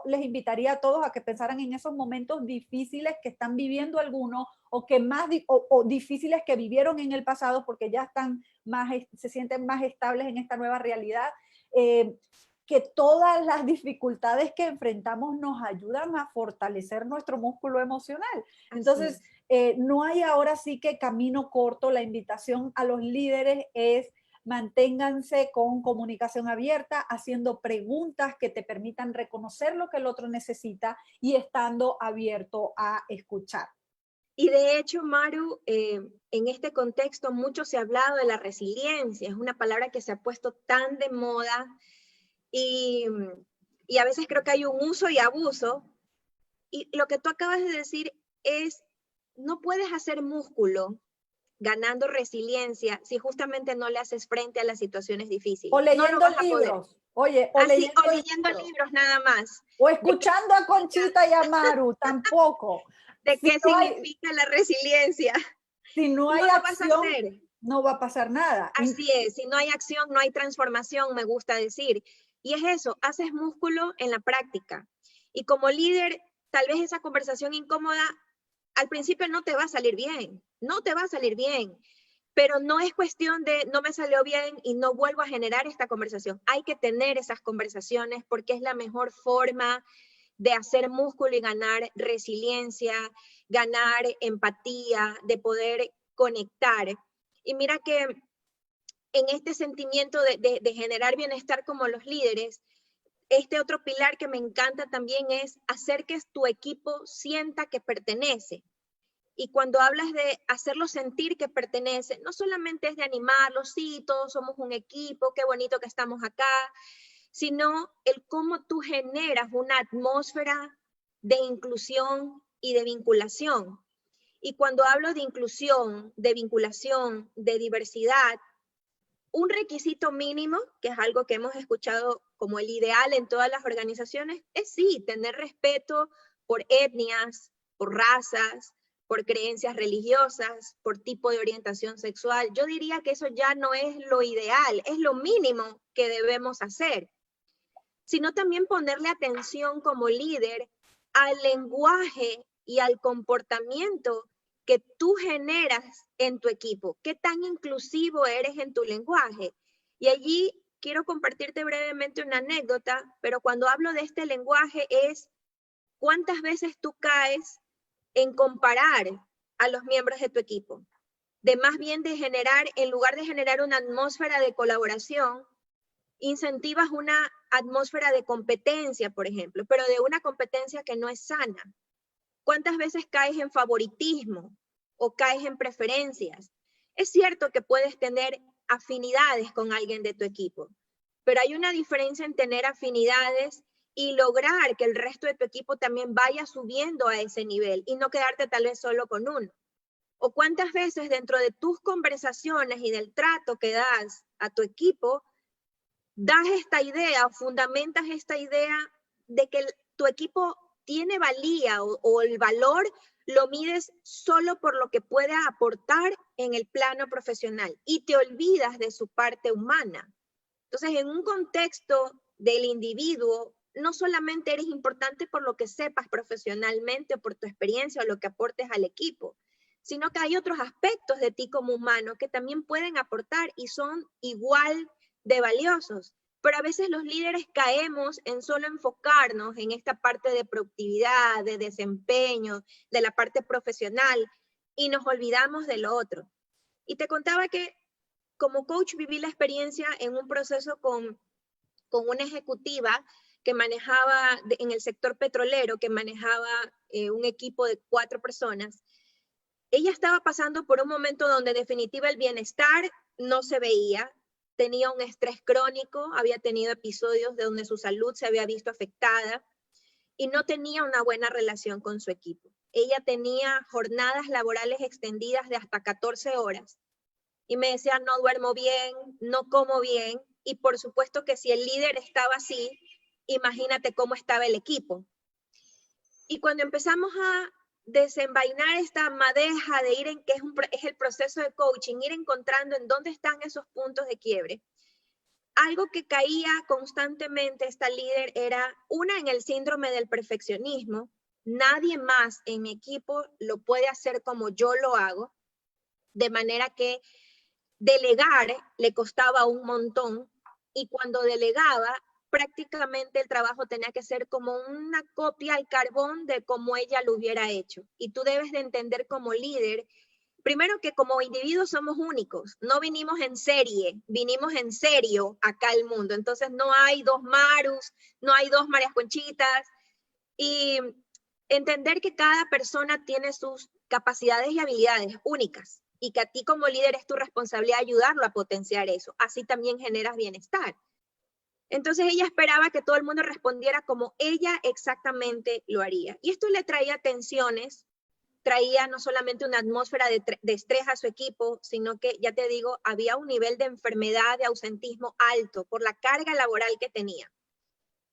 les invitaría a todos a que pensaran en esos momentos difíciles que están viviendo algunos o difíciles que vivieron en el pasado porque ya se sienten más estables en esta nueva realidad. Que todas las dificultades que enfrentamos nos ayudan a fortalecer nuestro músculo emocional. Entonces, no hay ahora sí que camino corto. La invitación a los líderes es manténganse con comunicación abierta, haciendo preguntas que te permitan reconocer lo que el otro necesita y estando abierto a escuchar. Y de hecho, Maru, en este contexto mucho se ha hablado de la resiliencia, es una palabra que se ha puesto tan de moda y a veces creo que hay un uso y abuso. Y lo que tú acabas de decir es, no puedes hacer músculo ganando resiliencia si justamente no le haces frente a las situaciones difíciles. O leyendo no libros. Oye, o leyendo libros nada más. O escuchando a Conchita y a Maru, tampoco. ¿De qué significa la resiliencia? Si no hay acción, no va a pasar nada. Así es, si no hay acción, no hay transformación, me gusta decir. Y es eso, haces músculo en la práctica. Y como líder, tal vez esa conversación incómoda al principio no te va a salir bien, no te va a salir bien, pero no es cuestión de no me salió bien y no vuelvo a generar esta conversación. Hay que tener esas conversaciones porque es la mejor forma de hacer músculo y ganar resiliencia, ganar empatía, de poder conectar. Y mira que en este sentimiento de generar bienestar como los líderes, este otro pilar que me encanta también es hacer que tu equipo sienta que pertenece. Y cuando hablas de hacerlo sentir que pertenece, no solamente es de animarlos, sí, todos somos un equipo, qué bonito que estamos acá, sino el cómo tú generas una atmósfera de inclusión y de vinculación. Y cuando hablo de inclusión, de vinculación, de diversidad, un requisito mínimo, que es algo que hemos escuchado como el ideal en todas las organizaciones, es sí, tener respeto por etnias, por razas, por creencias religiosas, por tipo de orientación sexual. Yo diría que eso ya no es lo ideal, es lo mínimo que debemos hacer, sino también ponerle atención como líder al lenguaje y al comportamiento que tú generas en tu equipo, qué tan inclusivo eres en tu lenguaje. Y allí quiero compartirte brevemente una anécdota, pero cuando hablo de este lenguaje es cuántas veces tú caes en comparar a los miembros de tu equipo, de más bien de generar, en lugar de generar una atmósfera de colaboración, incentivas una atmósfera de competencia, por ejemplo, pero de una competencia que no es sana. ¿Cuántas veces caes en favoritismo? o caes en preferencias. Es cierto que puedes tener afinidades con alguien de tu equipo, pero hay una diferencia en tener afinidades y lograr que el resto de tu equipo también vaya subiendo a ese nivel y no quedarte tal vez solo con uno. O cuántas veces dentro de tus conversaciones y del trato que das a tu equipo, das esta idea, fundamentas esta idea de que tu equipo tiene valía o el valor lo mides solo por lo que puede aportar en el plano profesional y te olvidas de su parte humana. Entonces, en un contexto del individuo, no solamente eres importante por lo que sepas profesionalmente o por tu experiencia o lo que aportes al equipo, sino que hay otros aspectos de ti como humano que también pueden aportar y son igual de valiosos. Pero a veces los líderes caemos en solo enfocarnos en esta parte de productividad, de desempeño, de la parte profesional y nos olvidamos de lo otro. Y te contaba que como coach viví la experiencia en un proceso con una ejecutiva que manejaba en el sector petrolero, que manejaba un equipo de 4 personas. Ella estaba pasando por un momento donde en definitiva el bienestar no se veía, tenía un estrés crónico, había tenido episodios de donde su salud se había visto afectada y no tenía una buena relación con su equipo. Ella tenía jornadas laborales extendidas de hasta 14 horas y me decía, no duermo bien, no como bien, y por supuesto que si el líder estaba así, imagínate cómo estaba el equipo. Y cuando empezamos a desenvainar esta madeja de ir en que es el proceso de coaching, ir encontrando en dónde están esos puntos de quiebre, algo que caía constantemente esta líder era, una, en el síndrome del perfeccionismo, nadie más en mi equipo lo puede hacer como yo lo hago, de manera que delegar le costaba un montón y cuando delegaba prácticamente el trabajo tenía que ser como una copia al carbón de cómo ella lo hubiera hecho. Y tú debes de entender como líder, primero que como individuos somos únicos, no vinimos en serie, vinimos en serio acá al mundo. Entonces no hay 2 Marus, no hay 2 Marias Conchitas y entender que cada persona tiene sus capacidades y habilidades únicas y que a ti como líder es tu responsabilidad ayudarlo a potenciar eso. Así también generas bienestar. Entonces ella esperaba que todo el mundo respondiera como ella exactamente lo haría. Y esto le traía tensiones, traía no solamente una atmósfera de estrés a su equipo, sino que, ya te digo, había un nivel de enfermedad, de ausentismo alto por la carga laboral que tenía.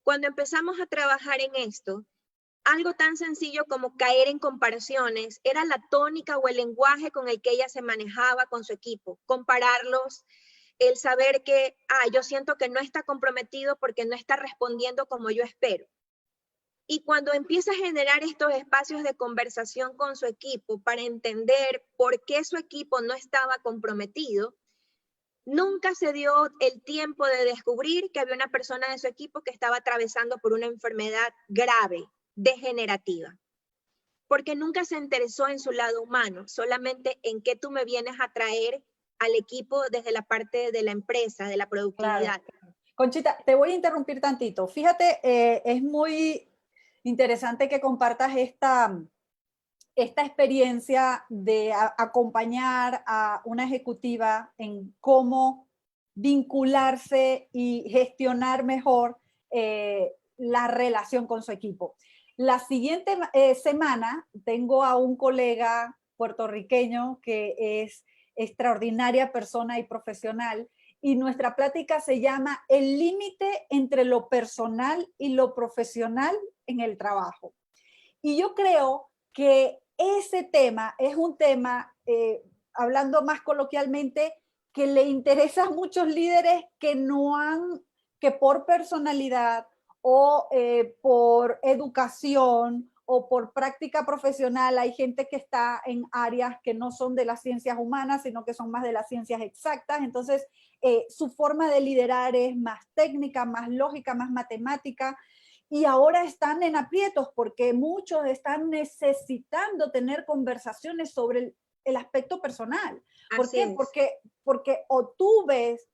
Cuando empezamos a trabajar en esto, algo tan sencillo como caer en comparaciones era la tónica o el lenguaje con el que ella se manejaba con su equipo, compararlos, el saber que, yo siento que no está comprometido porque no está respondiendo como yo espero. Y cuando empieza a generar estos espacios de conversación con su equipo para entender por qué su equipo no estaba comprometido, nunca se dio el tiempo de descubrir que había una persona de su equipo que estaba atravesando por una enfermedad grave, degenerativa. Porque nunca se interesó en su lado humano, solamente en qué tú me vienes a traer al equipo desde la parte de la empresa, de la productividad. Claro. Conchita, te voy a interrumpir tantito. Fíjate, es muy interesante que compartas esta experiencia de acompañar a una ejecutiva en cómo vincularse y gestionar mejor la relación con su equipo. La siguiente semana tengo a un colega puertorriqueño que es extraordinaria persona y profesional y nuestra plática se llama El límite entre lo personal y lo profesional en el trabajo. Y yo creo que ese tema es un tema, hablando más coloquialmente, que le interesa a muchos líderes que no han, que por personalidad o por educación o por práctica profesional, hay gente que está en áreas que no son de las ciencias humanas, sino que son más de las ciencias exactas. Entonces, su forma de liderar es más técnica, más lógica, más matemática. Y ahora están en aprietos porque muchos están necesitando tener conversaciones sobre el aspecto personal. ¿Por Así qué? es. Porque o tú ves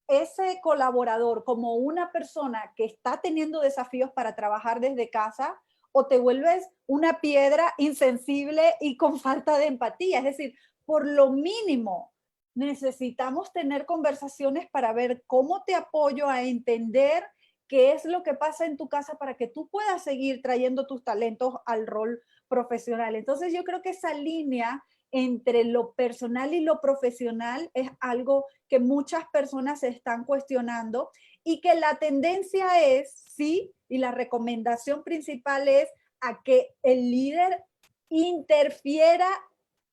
ese colaborador como una persona que está teniendo desafíos para trabajar desde casa, o te vuelves una piedra insensible y con falta de empatía. Es decir, por lo mínimo, necesitamos tener conversaciones para ver cómo te apoyo a entender qué es lo que pasa en tu casa para que tú puedas seguir trayendo tus talentos al rol profesional. Entonces yo creo que esa línea entre lo personal y lo profesional es algo que muchas personas se están cuestionando y que la tendencia es, sí, y la recomendación principal es a que el líder interfiera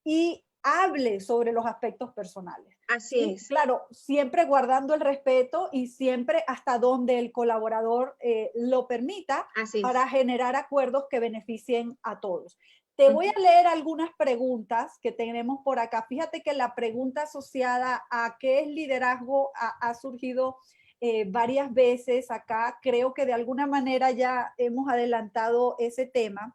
y hable sobre los aspectos personales. Así Y es, claro, siempre guardando el respeto y siempre hasta donde el colaborador lo permita así es. para generar acuerdos que beneficien a todos. Te voy Ujú. a leer algunas preguntas que tenemos por acá. Fíjate que la pregunta asociada a qué es liderazgo ha surgido varias veces acá. Creo que de alguna manera ya hemos adelantado ese tema.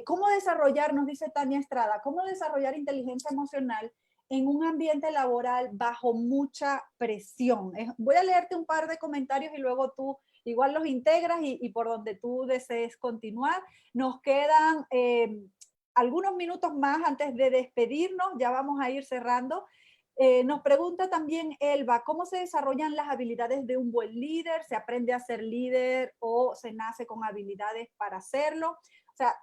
¿Cómo desarrollar, nos dice Tania Estrada, cómo desarrollar inteligencia emocional en un ambiente laboral bajo mucha presión? Voy a leerte un par de comentarios y luego tú igual los integras y por donde tú desees continuar. Nos quedan algunos minutos más antes de despedirnos, ya vamos a ir cerrando. Nos pregunta también Elba, ¿cómo se desarrollan las habilidades de un buen líder? ¿Se aprende a ser líder o se nace con habilidades para hacerlo? O sea,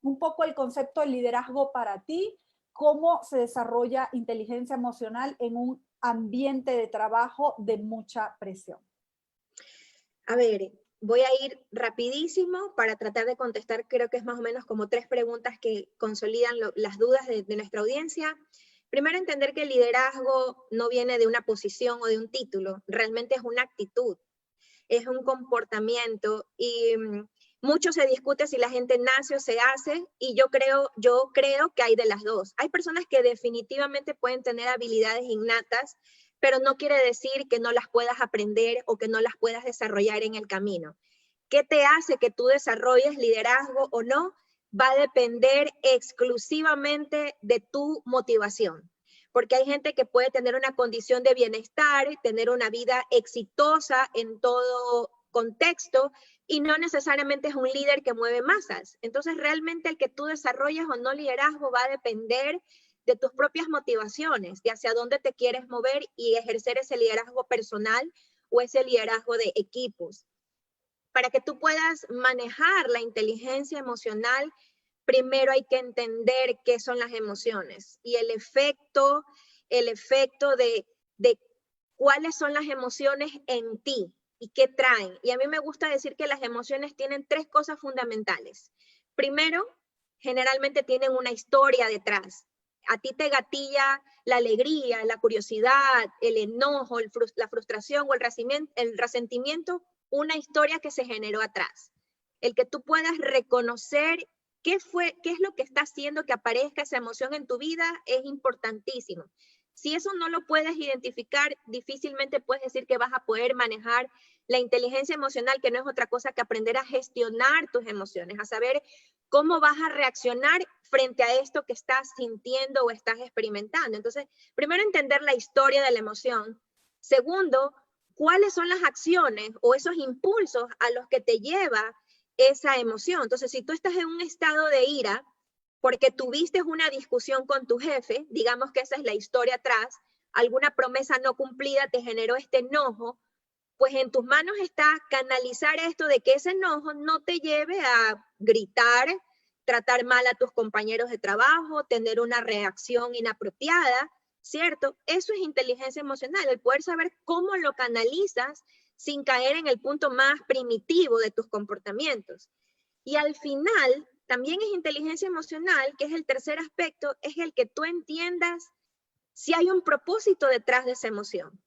un poco el concepto de liderazgo para ti, cómo se desarrolla inteligencia emocional en un ambiente de trabajo de mucha presión. A ver, voy a ir rapidísimo para tratar de contestar, creo que es más o menos como 3 preguntas que consolidan las dudas de nuestra audiencia. Primero, entender que el liderazgo no viene de una posición o de un título, realmente es una actitud, es un comportamiento y mucho se discute si la gente nace o se hace y yo creo que hay de las dos. Hay personas que definitivamente pueden tener habilidades innatas, pero no quiere decir que no las puedas aprender o que no las puedas desarrollar en el camino. ¿Qué te hace que tú desarrolles liderazgo o no? Va a depender exclusivamente de tu motivación. Porque hay gente que puede tener una condición de bienestar, tener una vida exitosa en todo contexto y no necesariamente es un líder que mueve masas. Entonces, realmente el que tú desarrolles o no liderazgo va a depender de tus propias motivaciones, de hacia dónde te quieres mover y ejercer ese liderazgo personal o ese liderazgo de equipos. Para que tú puedas manejar la inteligencia emocional, primero hay que entender qué son las emociones y el efecto de cuáles son las emociones en ti y qué traen. Y a mí me gusta decir que las emociones tienen 3 cosas fundamentales. Primero, generalmente tienen una historia detrás. A ti te gatilla la alegría, la curiosidad, el enojo, la frustración o el resentimiento, una historia que se generó atrás. El que tú puedas reconocer qué es lo que está haciendo que aparezca esa emoción en tu vida es importantísimo. Si eso no lo puedes identificar, difícilmente puedes decir que vas a poder manejar la inteligencia emocional, que no es otra cosa que aprender a gestionar tus emociones, a saber cómo vas a reaccionar frente a esto que estás sintiendo o estás experimentando. Entonces, primero entender la historia de la emoción. Segundo, cuáles son las acciones o esos impulsos a los que te lleva esa emoción. Entonces, si tú estás en un estado de ira porque tuviste una discusión con tu jefe, digamos que esa es la historia atrás, alguna promesa no cumplida te generó este enojo, pues en tus manos está canalizar esto de que ese enojo no te lleve a gritar, tratar mal a tus compañeros de trabajo, tener una reacción inapropiada, ¿cierto? Eso es inteligencia emocional, el poder saber cómo lo canalizas sin caer en el punto más primitivo de tus comportamientos. Y al final, también es inteligencia emocional, que es el tercer aspecto, es el que tú entiendas si hay un propósito detrás de esa emoción.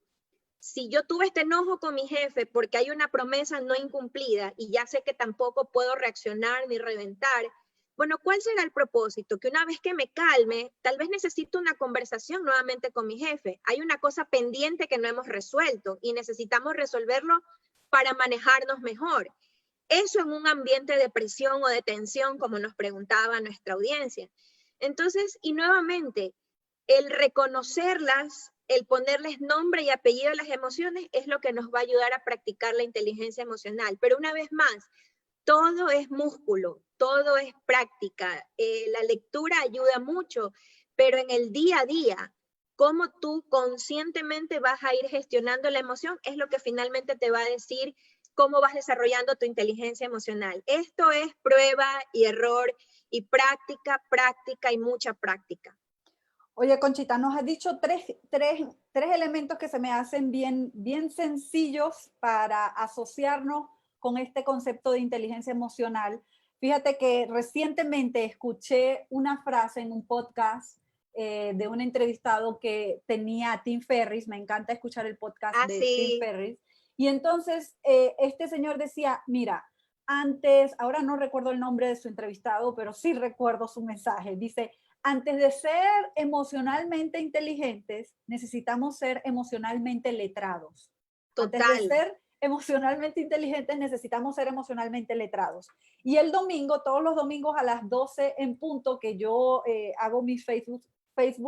Si yo tuve este enojo con mi jefe porque hay una promesa no incumplida y ya sé que tampoco puedo reaccionar ni reventar, bueno, ¿cuál será el propósito? Que una vez que me calme, tal vez necesito una conversación nuevamente con mi jefe. Hay una cosa pendiente que no hemos resuelto y necesitamos resolverlo para manejarnos mejor. Eso en un ambiente de presión o de tensión, como nos preguntaba nuestra audiencia. Entonces, y nuevamente, el reconocerlas, el ponerles nombre y apellido a las emociones es lo que nos va a ayudar a practicar la inteligencia emocional. Pero una vez más, todo es músculo, todo es práctica. La lectura ayuda mucho, pero en el día a día, cómo tú conscientemente vas a ir gestionando la emoción es lo que finalmente te va a decir cómo vas desarrollando tu inteligencia emocional. Esto es prueba y error y práctica, práctica y mucha práctica. Oye, Conchita, nos has dicho tres elementos que se me hacen bien sencillos para asociarnos con este concepto de inteligencia emocional. Fíjate que recientemente escuché una frase en un podcast de un entrevistado que tenía a Tim Ferriss. Me encanta escuchar el podcast Ah, de Tim sí. Ferriss. Y entonces este señor decía, mira, antes, ahora no recuerdo el nombre de su entrevistado, pero sí recuerdo su mensaje. Dice, antes de ser emocionalmente inteligentes, necesitamos ser emocionalmente letrados. Antes de Total. ser emocionalmente inteligentes, necesitamos ser emocionalmente letrados. Y el domingo, todos los domingos a las 12 en punto, que yo hago mi Facebook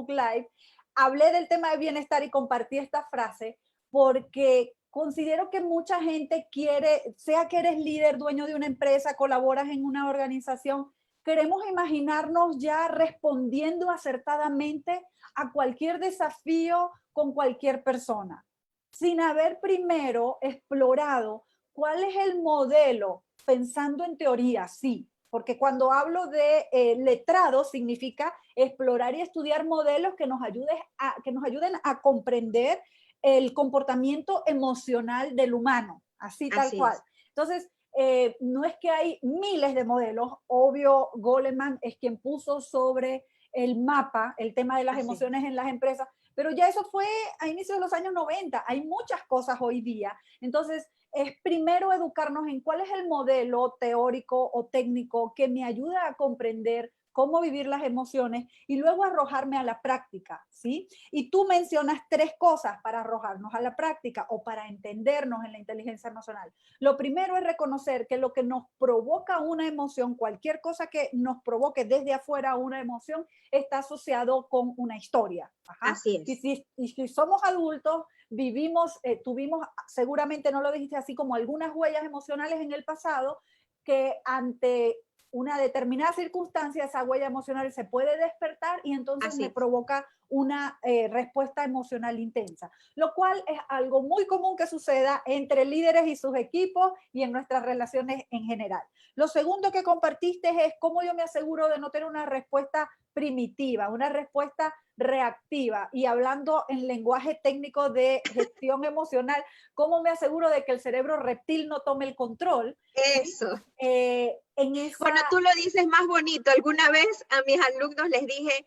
Live, hablé del tema de bienestar y compartí esta frase porque considero que mucha gente quiere, sea que eres líder, dueño de una empresa, colaboras en una organización, queremos imaginarnos ya respondiendo acertadamente a cualquier desafío con cualquier persona, sin haber primero explorado cuál es el modelo, pensando en teoría, sí, porque cuando hablo de letrado significa explorar y estudiar modelos que nos ayuden a comprender el comportamiento emocional del humano, así tal Así cual. es. Entonces, no es que hay miles de modelos, obvio, Goleman es quien puso sobre el mapa el tema de las Así es. emociones en las empresas, pero ya eso fue a inicios de los años 90, hay muchas cosas hoy día, entonces es primero educarnos en cuál es el modelo teórico o técnico que me ayuda a comprender cómo vivir las emociones y luego arrojarme a la práctica, ¿sí? Y tú mencionas tres cosas para arrojarnos a la práctica o para entendernos en la inteligencia emocional. Lo primero es reconocer que lo que nos provoca una emoción, cualquier cosa que nos provoque desde afuera una emoción, está asociado con una historia. Ajá. Así Y es. si somos adultos, vivimos, tuvimos, seguramente no lo dijiste así, como algunas huellas emocionales en el pasado que ante una determinada circunstancia, esa huella emocional se puede despertar y entonces Así me es. provoca una respuesta emocional intensa, lo cual es algo muy común que suceda entre líderes y sus equipos y en nuestras relaciones en general. Lo segundo que compartiste es cómo yo me aseguro de no tener una respuesta primitiva, una respuesta reactiva, y hablando en lenguaje técnico de gestión emocional, cómo me aseguro de que el cerebro reptil no tome el control, ¿sí? Eso. En esa... Bueno, tú lo dices más bonito. Alguna vez a mis alumnos les dije,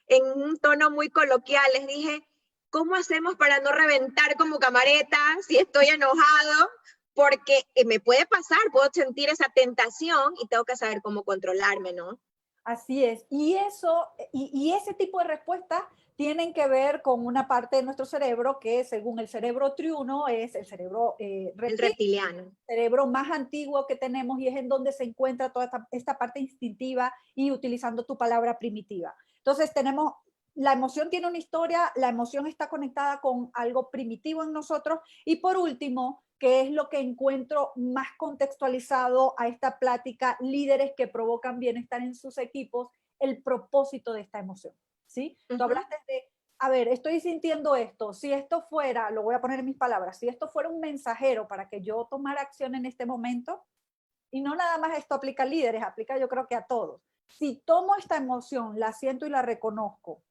en un tono muy coloquial, les dije, ¿cómo hacemos para no reventar como camareta si estoy enojado? Porque me puede pasar, puedo sentir esa tentación y tengo que saber cómo controlarme, ¿no? Así es. Y eso, y ese tipo de respuestas tienen que ver con una parte de nuestro cerebro que, según el cerebro triuno, es el cerebro El reptil, reptiliano. cerebro más antiguo que tenemos, y es en donde se encuentra toda esta parte instintiva y utilizando tu palabra primitiva. Entonces tenemos, la emoción tiene una historia, la emoción está conectada con algo primitivo en nosotros, y por último, que es lo que encuentro más contextualizado a esta plática, líderes que provocan bienestar en sus equipos, el propósito de esta emoción, ¿sí? Tú hablaste de, a ver, estoy sintiendo esto, si esto fuera, lo voy a poner en mis palabras, si esto fuera un mensajero para que yo tomara acción en este momento, y no nada más esto aplica a líderes, aplica yo creo que a todos. Si tomo esta emoción, la siento y la reconozco,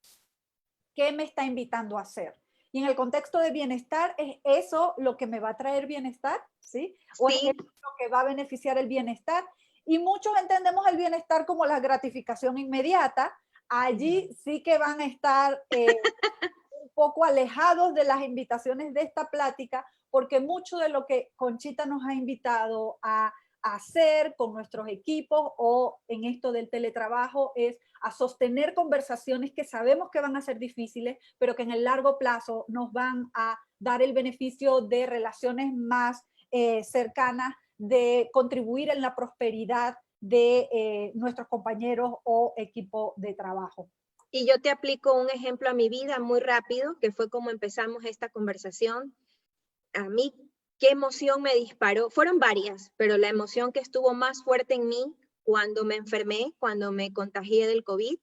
¿qué me está invitando a hacer? Y en el contexto de bienestar, ¿es eso lo que me va a traer bienestar? ¿Sí? ¿O es Sí, eso lo que va a beneficiar el bienestar? Y muchos entendemos el bienestar como la gratificación inmediata. Allí sí que van a estar un poco alejados de las invitaciones de esta plática, porque mucho de lo que Conchita nos ha invitado a hacer con nuestros equipos o en esto del teletrabajo es a sostener conversaciones que sabemos que van a ser difíciles, pero que en el largo plazo nos van a dar el beneficio de relaciones más cercanas, de contribuir en la prosperidad de nuestros compañeros o equipo de trabajo. y yo te aplico un ejemplo a mi vida muy rápido, que fue como empezamos esta conversación. A mí, ¿qué emoción me disparó? Fueron varias, pero la emoción que estuvo más fuerte en mí cuando me enfermé, cuando me contagié del COVID,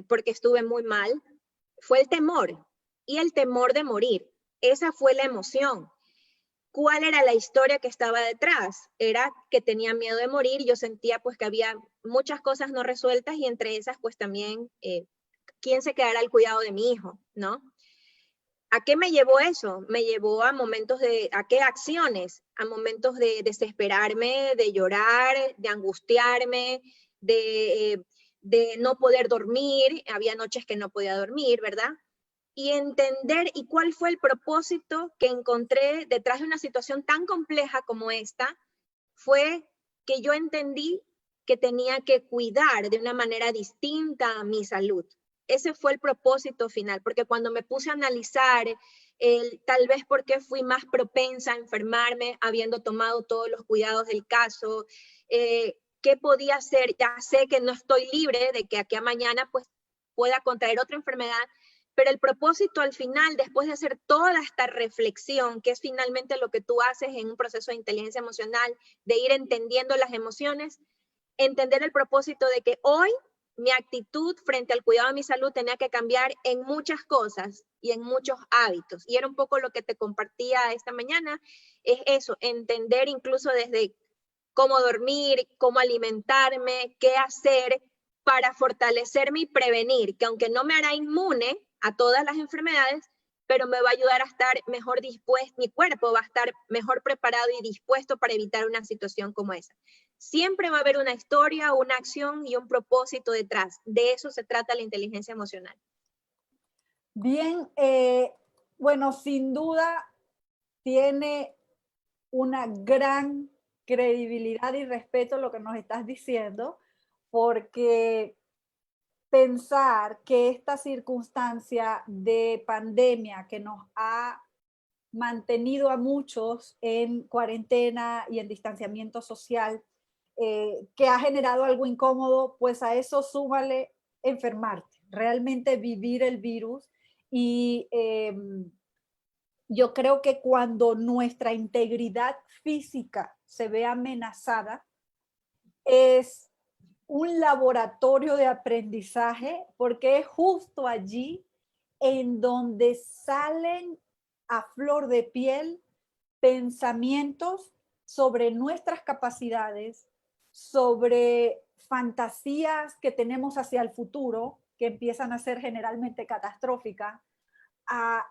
porque estuve muy mal, fue el temor y el temor de morir. Esa fue la emoción. ¿Cuál era la historia que estaba detrás? Era que tenía miedo de morir y yo sentía pues que había muchas cosas no resueltas y entre esas pues también quién se quedará al cuidado de mi hijo, ¿no? ¿A qué me llevó eso? Me llevó a momentos ¿a qué acciones? A momentos de desesperarme, de llorar, de angustiarme, de no poder dormir. Había noches que no podía dormir, ¿verdad? Y entender y cuál fue el propósito que encontré detrás de una situación tan compleja como esta, fue que yo entendí que tenía que cuidar de una manera distinta a mi salud. Ese fue el propósito final, porque cuando me puse a analizar tal vez por qué fui más propensa a enfermarme, habiendo tomado todos los cuidados del caso, qué podía hacer, ya sé que no estoy libre de que aquí a mañana pues pueda contraer otra enfermedad, pero el propósito al final, después de hacer toda esta reflexión, que es finalmente lo que tú haces en un proceso de inteligencia emocional, de ir entendiendo las emociones, entender el propósito de que hoy mi actitud frente al cuidado de mi salud tenía que cambiar en muchas cosas y en muchos hábitos. Y era un poco lo que te compartía esta mañana, es eso, entender incluso desde cómo dormir, cómo alimentarme, qué hacer para fortalecerme y prevenir, que aunque no me hará inmune a todas las enfermedades, pero me va a ayudar a estar mejor dispuesto, mi cuerpo va a estar mejor preparado y dispuesto para evitar una situación como esa. Siempre va a haber una historia, una acción y un propósito detrás. De eso se trata la inteligencia emocional. Bien, bueno, sin duda tiene una gran credibilidad y respeto lo que nos estás diciendo, porque pensar que esta circunstancia de pandemia que nos ha mantenido a muchos en cuarentena y en distanciamiento social, que ha generado algo incómodo, pues a eso súmale enfermarte, realmente vivir el virus. Y yo creo que cuando nuestra integridad física se ve amenazada, es un laboratorio de aprendizaje, porque es justo allí en donde salen a flor de piel pensamientos sobre nuestras capacidades, sobre fantasías que tenemos hacia el futuro, que empiezan a ser generalmente catastróficas,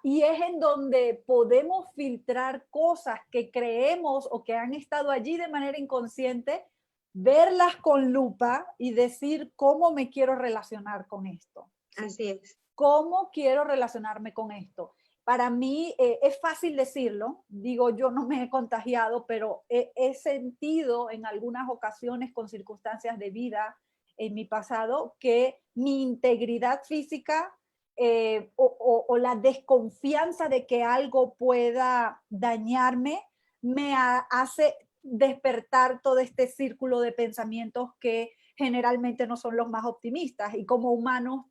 y es en donde podemos filtrar cosas que creemos o que han estado allí de manera inconsciente, verlas con lupa y decir cómo me quiero relacionar con esto. ¿Sí? Así es. ¿Cómo quiero relacionarme con esto? Para mí es fácil decirlo, digo, yo no me he contagiado, pero he sentido en algunas ocasiones con circunstancias de vida en mi pasado que mi integridad física o la desconfianza de que algo pueda dañarme me hace despertar todo este círculo de pensamientos que generalmente no son los más optimistas, y como humanos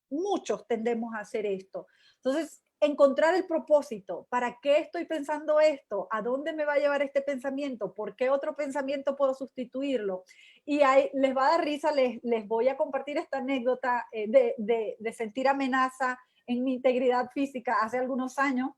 muchos tendemos a hacer esto. Entonces, encontrar el propósito, ¿para qué estoy pensando esto? ¿A dónde me va a llevar este pensamiento? ¿Por qué otro pensamiento puedo sustituirlo? Y ahí les va a dar risa, les voy a compartir esta anécdota de sentir amenaza en mi integridad física hace algunos años.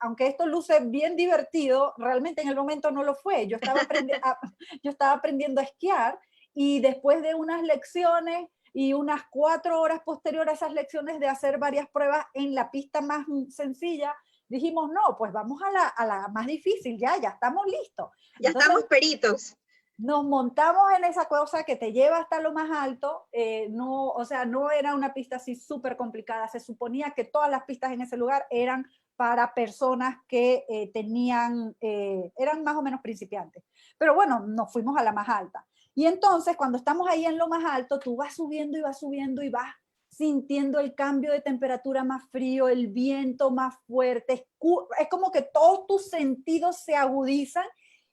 Aunque esto luce bien divertido, realmente en el momento no lo fue. Yo estaba aprendiendo a esquiar, y después de unas lecciones y unas 4 horas posteriores a esas lecciones de hacer varias pruebas en la pista más sencilla, dijimos, no, pues vamos a la más difícil, ya estamos listos. Ya Entonces, estamos peritos. nos montamos en esa cosa que te lleva hasta lo más alto, no, o sea, no era una pista así súper complicada, se suponía que todas las pistas en ese lugar eran para personas que eran más o menos principiantes. Pero bueno, nos fuimos a la más alta. Y entonces, cuando estamos ahí en lo más alto, tú vas subiendo y vas subiendo y vas sintiendo el cambio de temperatura más frío, el viento más fuerte. Es como que todos tus sentidos se agudizan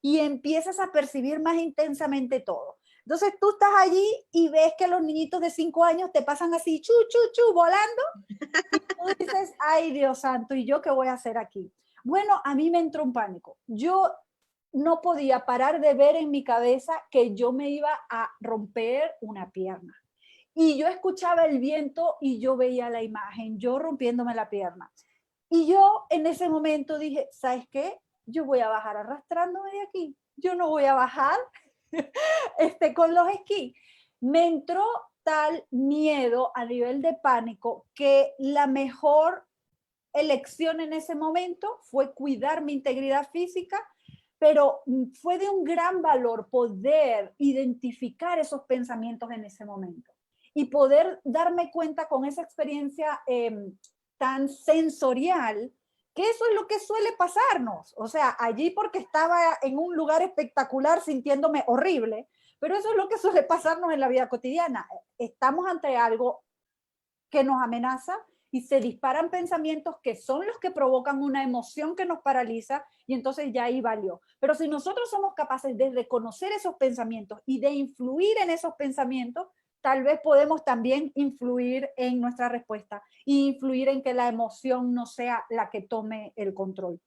y empiezas a percibir más intensamente todo. Entonces tú estás allí y ves que los niñitos de 5 años te pasan así, chu, chu, chu, volando, y tú dices, ay Dios santo, ¿y yo qué voy a hacer aquí? Bueno, a mí me entró un pánico. Yo no podía parar de ver en mi cabeza que yo me iba a romper una pierna. Y yo escuchaba el viento y yo veía la imagen, yo rompiéndome la pierna. Y yo en ese momento dije, ¿sabes qué? Yo voy a bajar arrastrándome de aquí. Yo no voy a bajar con los esquís. Me entró tal miedo a nivel de pánico que la mejor elección en ese momento fue cuidar mi integridad física, pero fue de un gran valor poder identificar esos pensamientos en ese momento y poder darme cuenta con esa experiencia tan sensorial, que eso es lo que suele pasarnos. O sea, allí porque estaba en un lugar espectacular sintiéndome horrible, pero eso es lo que suele pasarnos en la vida cotidiana. Estamos ante algo que nos amenaza y se disparan pensamientos que son los que provocan una emoción que nos paraliza y entonces ya ahí valió. Pero si nosotros somos capaces de reconocer esos pensamientos y de influir en esos pensamientos, tal vez podemos también influir en nuestra respuesta e influir en que la emoción no sea la que tome el control.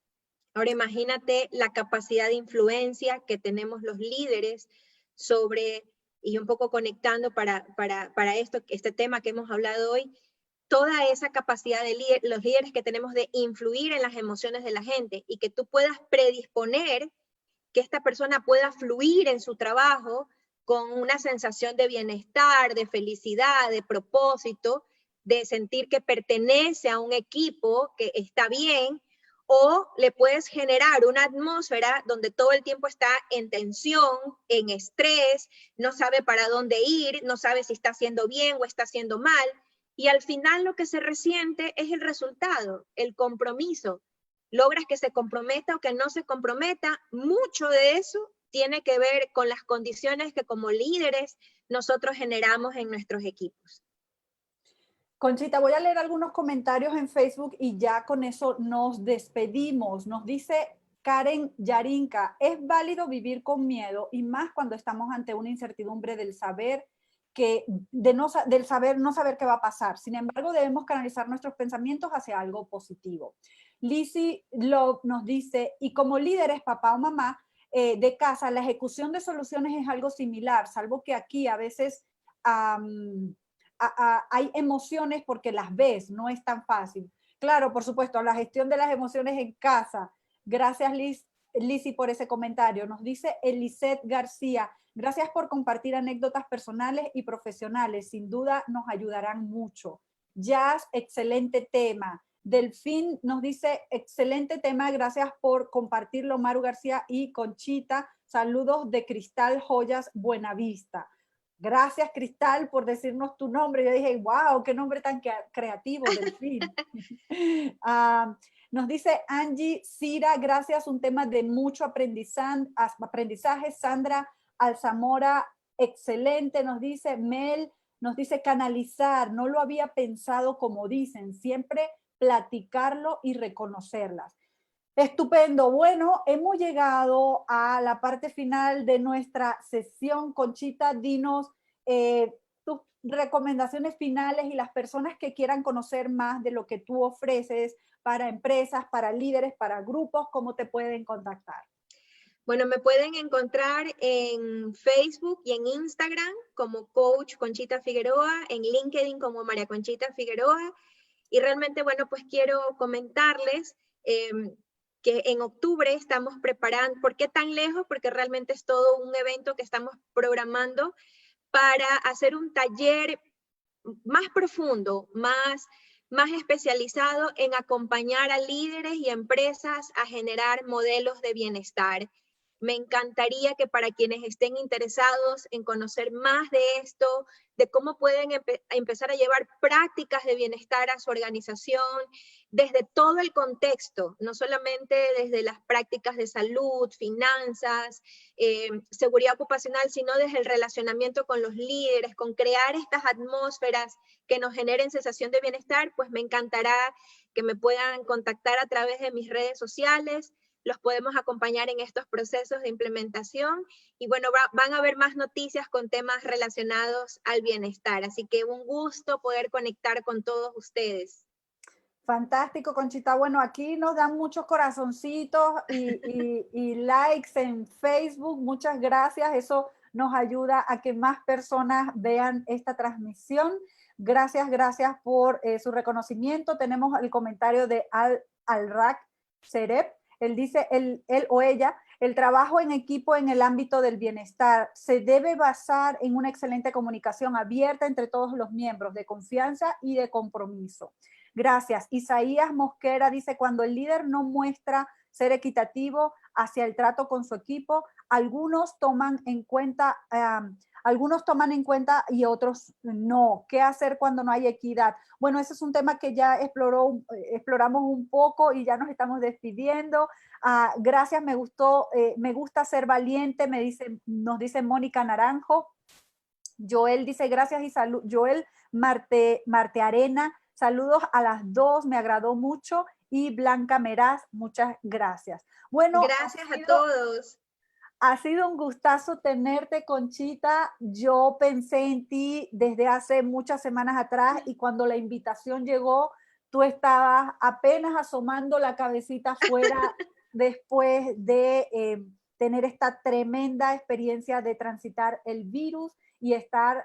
Ahora imagínate la capacidad de influencia que tenemos los líderes sobre, y un poco conectando para este tema que hemos hablado hoy, toda esa capacidad de los líderes que tenemos de influir en las emociones de la gente y que tú puedas predisponer que esta persona pueda fluir en su trabajo con una sensación de bienestar, de felicidad, de propósito, de sentir que pertenece a un equipo que está bien, o le puedes generar una atmósfera donde todo el tiempo está en tensión, en estrés, no sabe para dónde ir, no sabe si está haciendo bien o está haciendo mal, y al final lo que se resiente es el resultado, el compromiso. Logras que se comprometa o que no se comprometa, mucho de eso tiene que ver con las condiciones que como líderes nosotros generamos en nuestros equipos. Conchita, voy a leer algunos comentarios en Facebook y ya con eso nos despedimos. Nos dice Karen Yarinka, es válido vivir con miedo y más cuando estamos ante una incertidumbre del saber del saber no saber qué va a pasar. Sin embargo, debemos canalizar nuestros pensamientos hacia algo positivo. Lizzie Love nos dice, y como líderes, papá o mamá de casa, la ejecución de soluciones es algo similar, salvo que aquí a veces hay emociones porque las ves, no es tan fácil. Claro, por supuesto, la gestión de las emociones en casa. Gracias, Lizzy, por ese comentario. Nos dice Elisette García, gracias por compartir anécdotas personales y profesionales. Sin duda nos ayudarán mucho. Jazz, excelente tema. Delfín nos dice, excelente tema, gracias por compartirlo, Maru García y Conchita. Saludos de Cristal Joyas Buenavista. Gracias, Cristal, por decirnos tu nombre. Yo dije, wow, qué nombre tan creativo, Delfín. Nos dice Angie Cira, gracias, un tema de mucho aprendizaje. Sandra Alzamora, excelente, nos dice Mel, nos dice canalizar, no lo había pensado como dicen, siempre platicarlo y reconocerlas. Estupendo. Bueno, hemos llegado a la parte final de nuestra sesión. Conchita, dinos tus recomendaciones finales y las personas que quieran conocer más de lo que tú ofreces para empresas, para líderes, para grupos, ¿cómo te pueden contactar? Bueno, me pueden encontrar en Facebook y en Instagram como Coach Conchita Figueroa, en LinkedIn como María Conchita Figueroa. Y realmente, bueno, pues quiero comentarles que en octubre estamos preparando, ¿por qué tan lejos? Porque realmente es todo un evento que estamos programando para hacer un taller más profundo, más especializado en acompañar a líderes y empresas a generar modelos de bienestar. Me encantaría que para quienes estén interesados en conocer más de esto, de cómo pueden empezar a llevar prácticas de bienestar a su organización, desde todo el contexto, no solamente desde las prácticas de salud, finanzas, seguridad ocupacional, sino desde el relacionamiento con los líderes, con crear estas atmósferas que nos generen sensación de bienestar, pues me encantará que me puedan contactar a través de mis redes sociales. Los podemos acompañar en estos procesos de implementación y bueno, van a haber más noticias con temas relacionados al bienestar. Así que un gusto poder conectar con todos ustedes. Fantástico, Conchita. Bueno, aquí nos dan muchos corazoncitos y likes en Facebook. Muchas gracias. Eso nos ayuda a que más personas vean esta transmisión. Gracias, gracias por su reconocimiento. Tenemos el comentario de Al-Rak Serep. Él dice, él o ella, el trabajo en equipo en el ámbito del bienestar se debe basar en una excelente comunicación abierta entre todos los miembros, de confianza y de compromiso. Gracias. Isaías Mosquera dice, cuando el líder no muestra ser equitativo hacia el trato con su equipo, algunos toman en cuenta y otros no. ¿Qué hacer cuando no hay equidad? Bueno, ese es un tema que ya exploramos un poco y ya nos estamos despidiendo. Gracias, me gusta ser valiente, nos dice Mónica Naranjo. Joel dice, gracias y salud. Joel Marte Arena, saludos a las dos, me agradó mucho. Y Blanca Meraz, muchas gracias. Bueno, gracias a todos. Ha sido un gustazo tenerte, Conchita. Yo pensé en ti desde hace muchas semanas atrás y cuando la invitación llegó, tú estabas apenas asomando la cabecita fuera después de tener esta tremenda experiencia de transitar el virus y estar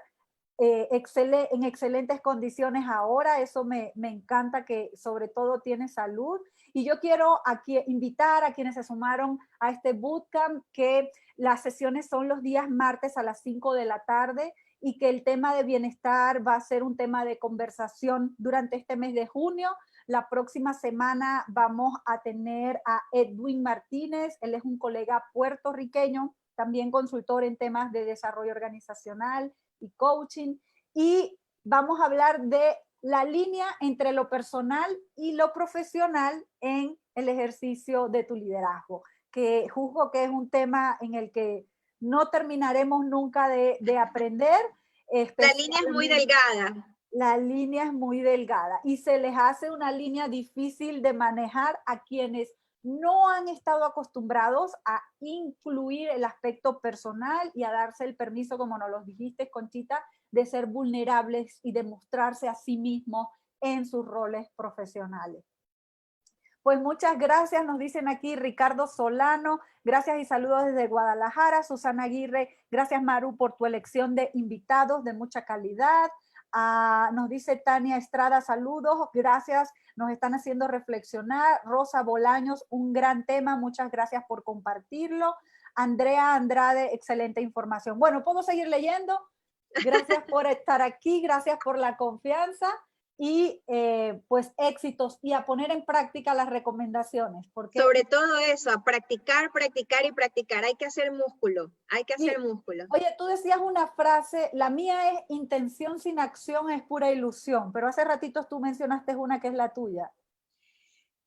en excelentes condiciones ahora. Eso me encanta, que sobre todo tienes salud. Y yo quiero aquí invitar a quienes se sumaron a este bootcamp que las sesiones son los días martes a las 5 de la tarde y que el tema de bienestar va a ser un tema de conversación durante este mes de junio. La próxima semana vamos a tener a Edwin Martínez. Él es un colega puertorriqueño, también consultor en temas de desarrollo organizacional y coaching. Y vamos a hablar de la línea entre lo personal y lo profesional en el ejercicio de tu liderazgo, que juzgo que es un tema en el que no terminaremos nunca de aprender. La línea es muy delgada. La línea es muy delgada y se les hace una línea difícil de manejar a quienes no han estado acostumbrados a incluir el aspecto personal y a darse el permiso, como nos lo dijiste, Conchita, de ser vulnerables y de mostrarse a sí mismos en sus roles profesionales. Pues muchas gracias, nos dicen aquí Ricardo Solano, gracias y saludos desde Guadalajara. Susana Aguirre, gracias Maru por tu elección de invitados de mucha calidad. Nos dice Tania Estrada, saludos, gracias, nos están haciendo reflexionar. Rosa Bolaños, un gran tema, muchas gracias por compartirlo. Andrea Andrade, excelente información. Bueno, ¿puedo seguir leyendo? Gracias por estar aquí, gracias por la confianza y pues éxitos y a poner en práctica las recomendaciones. Porque sobre todo eso, a practicar, practicar y practicar. Hay que hacer músculo, hay que hacer músculo. Oye, tú decías una frase, la mía es intención sin acción es pura ilusión, pero hace ratitos tú mencionaste una que es la tuya.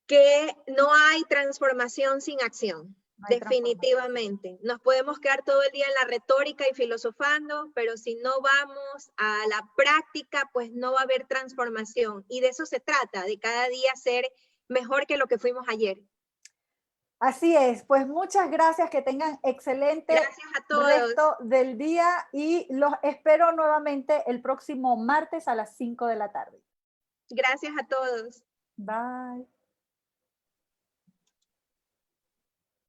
Que no hay transformación sin acción. Definitivamente. Nos podemos quedar todo el día en la retórica y filosofando, pero si no vamos a la práctica, pues no va a haber transformación. Y de eso se trata, de cada día ser mejor que lo que fuimos ayer. Así es, pues muchas gracias, que tengan excelente resto del día y los espero nuevamente el próximo martes a las 5 de la tarde. Gracias a todos. Bye.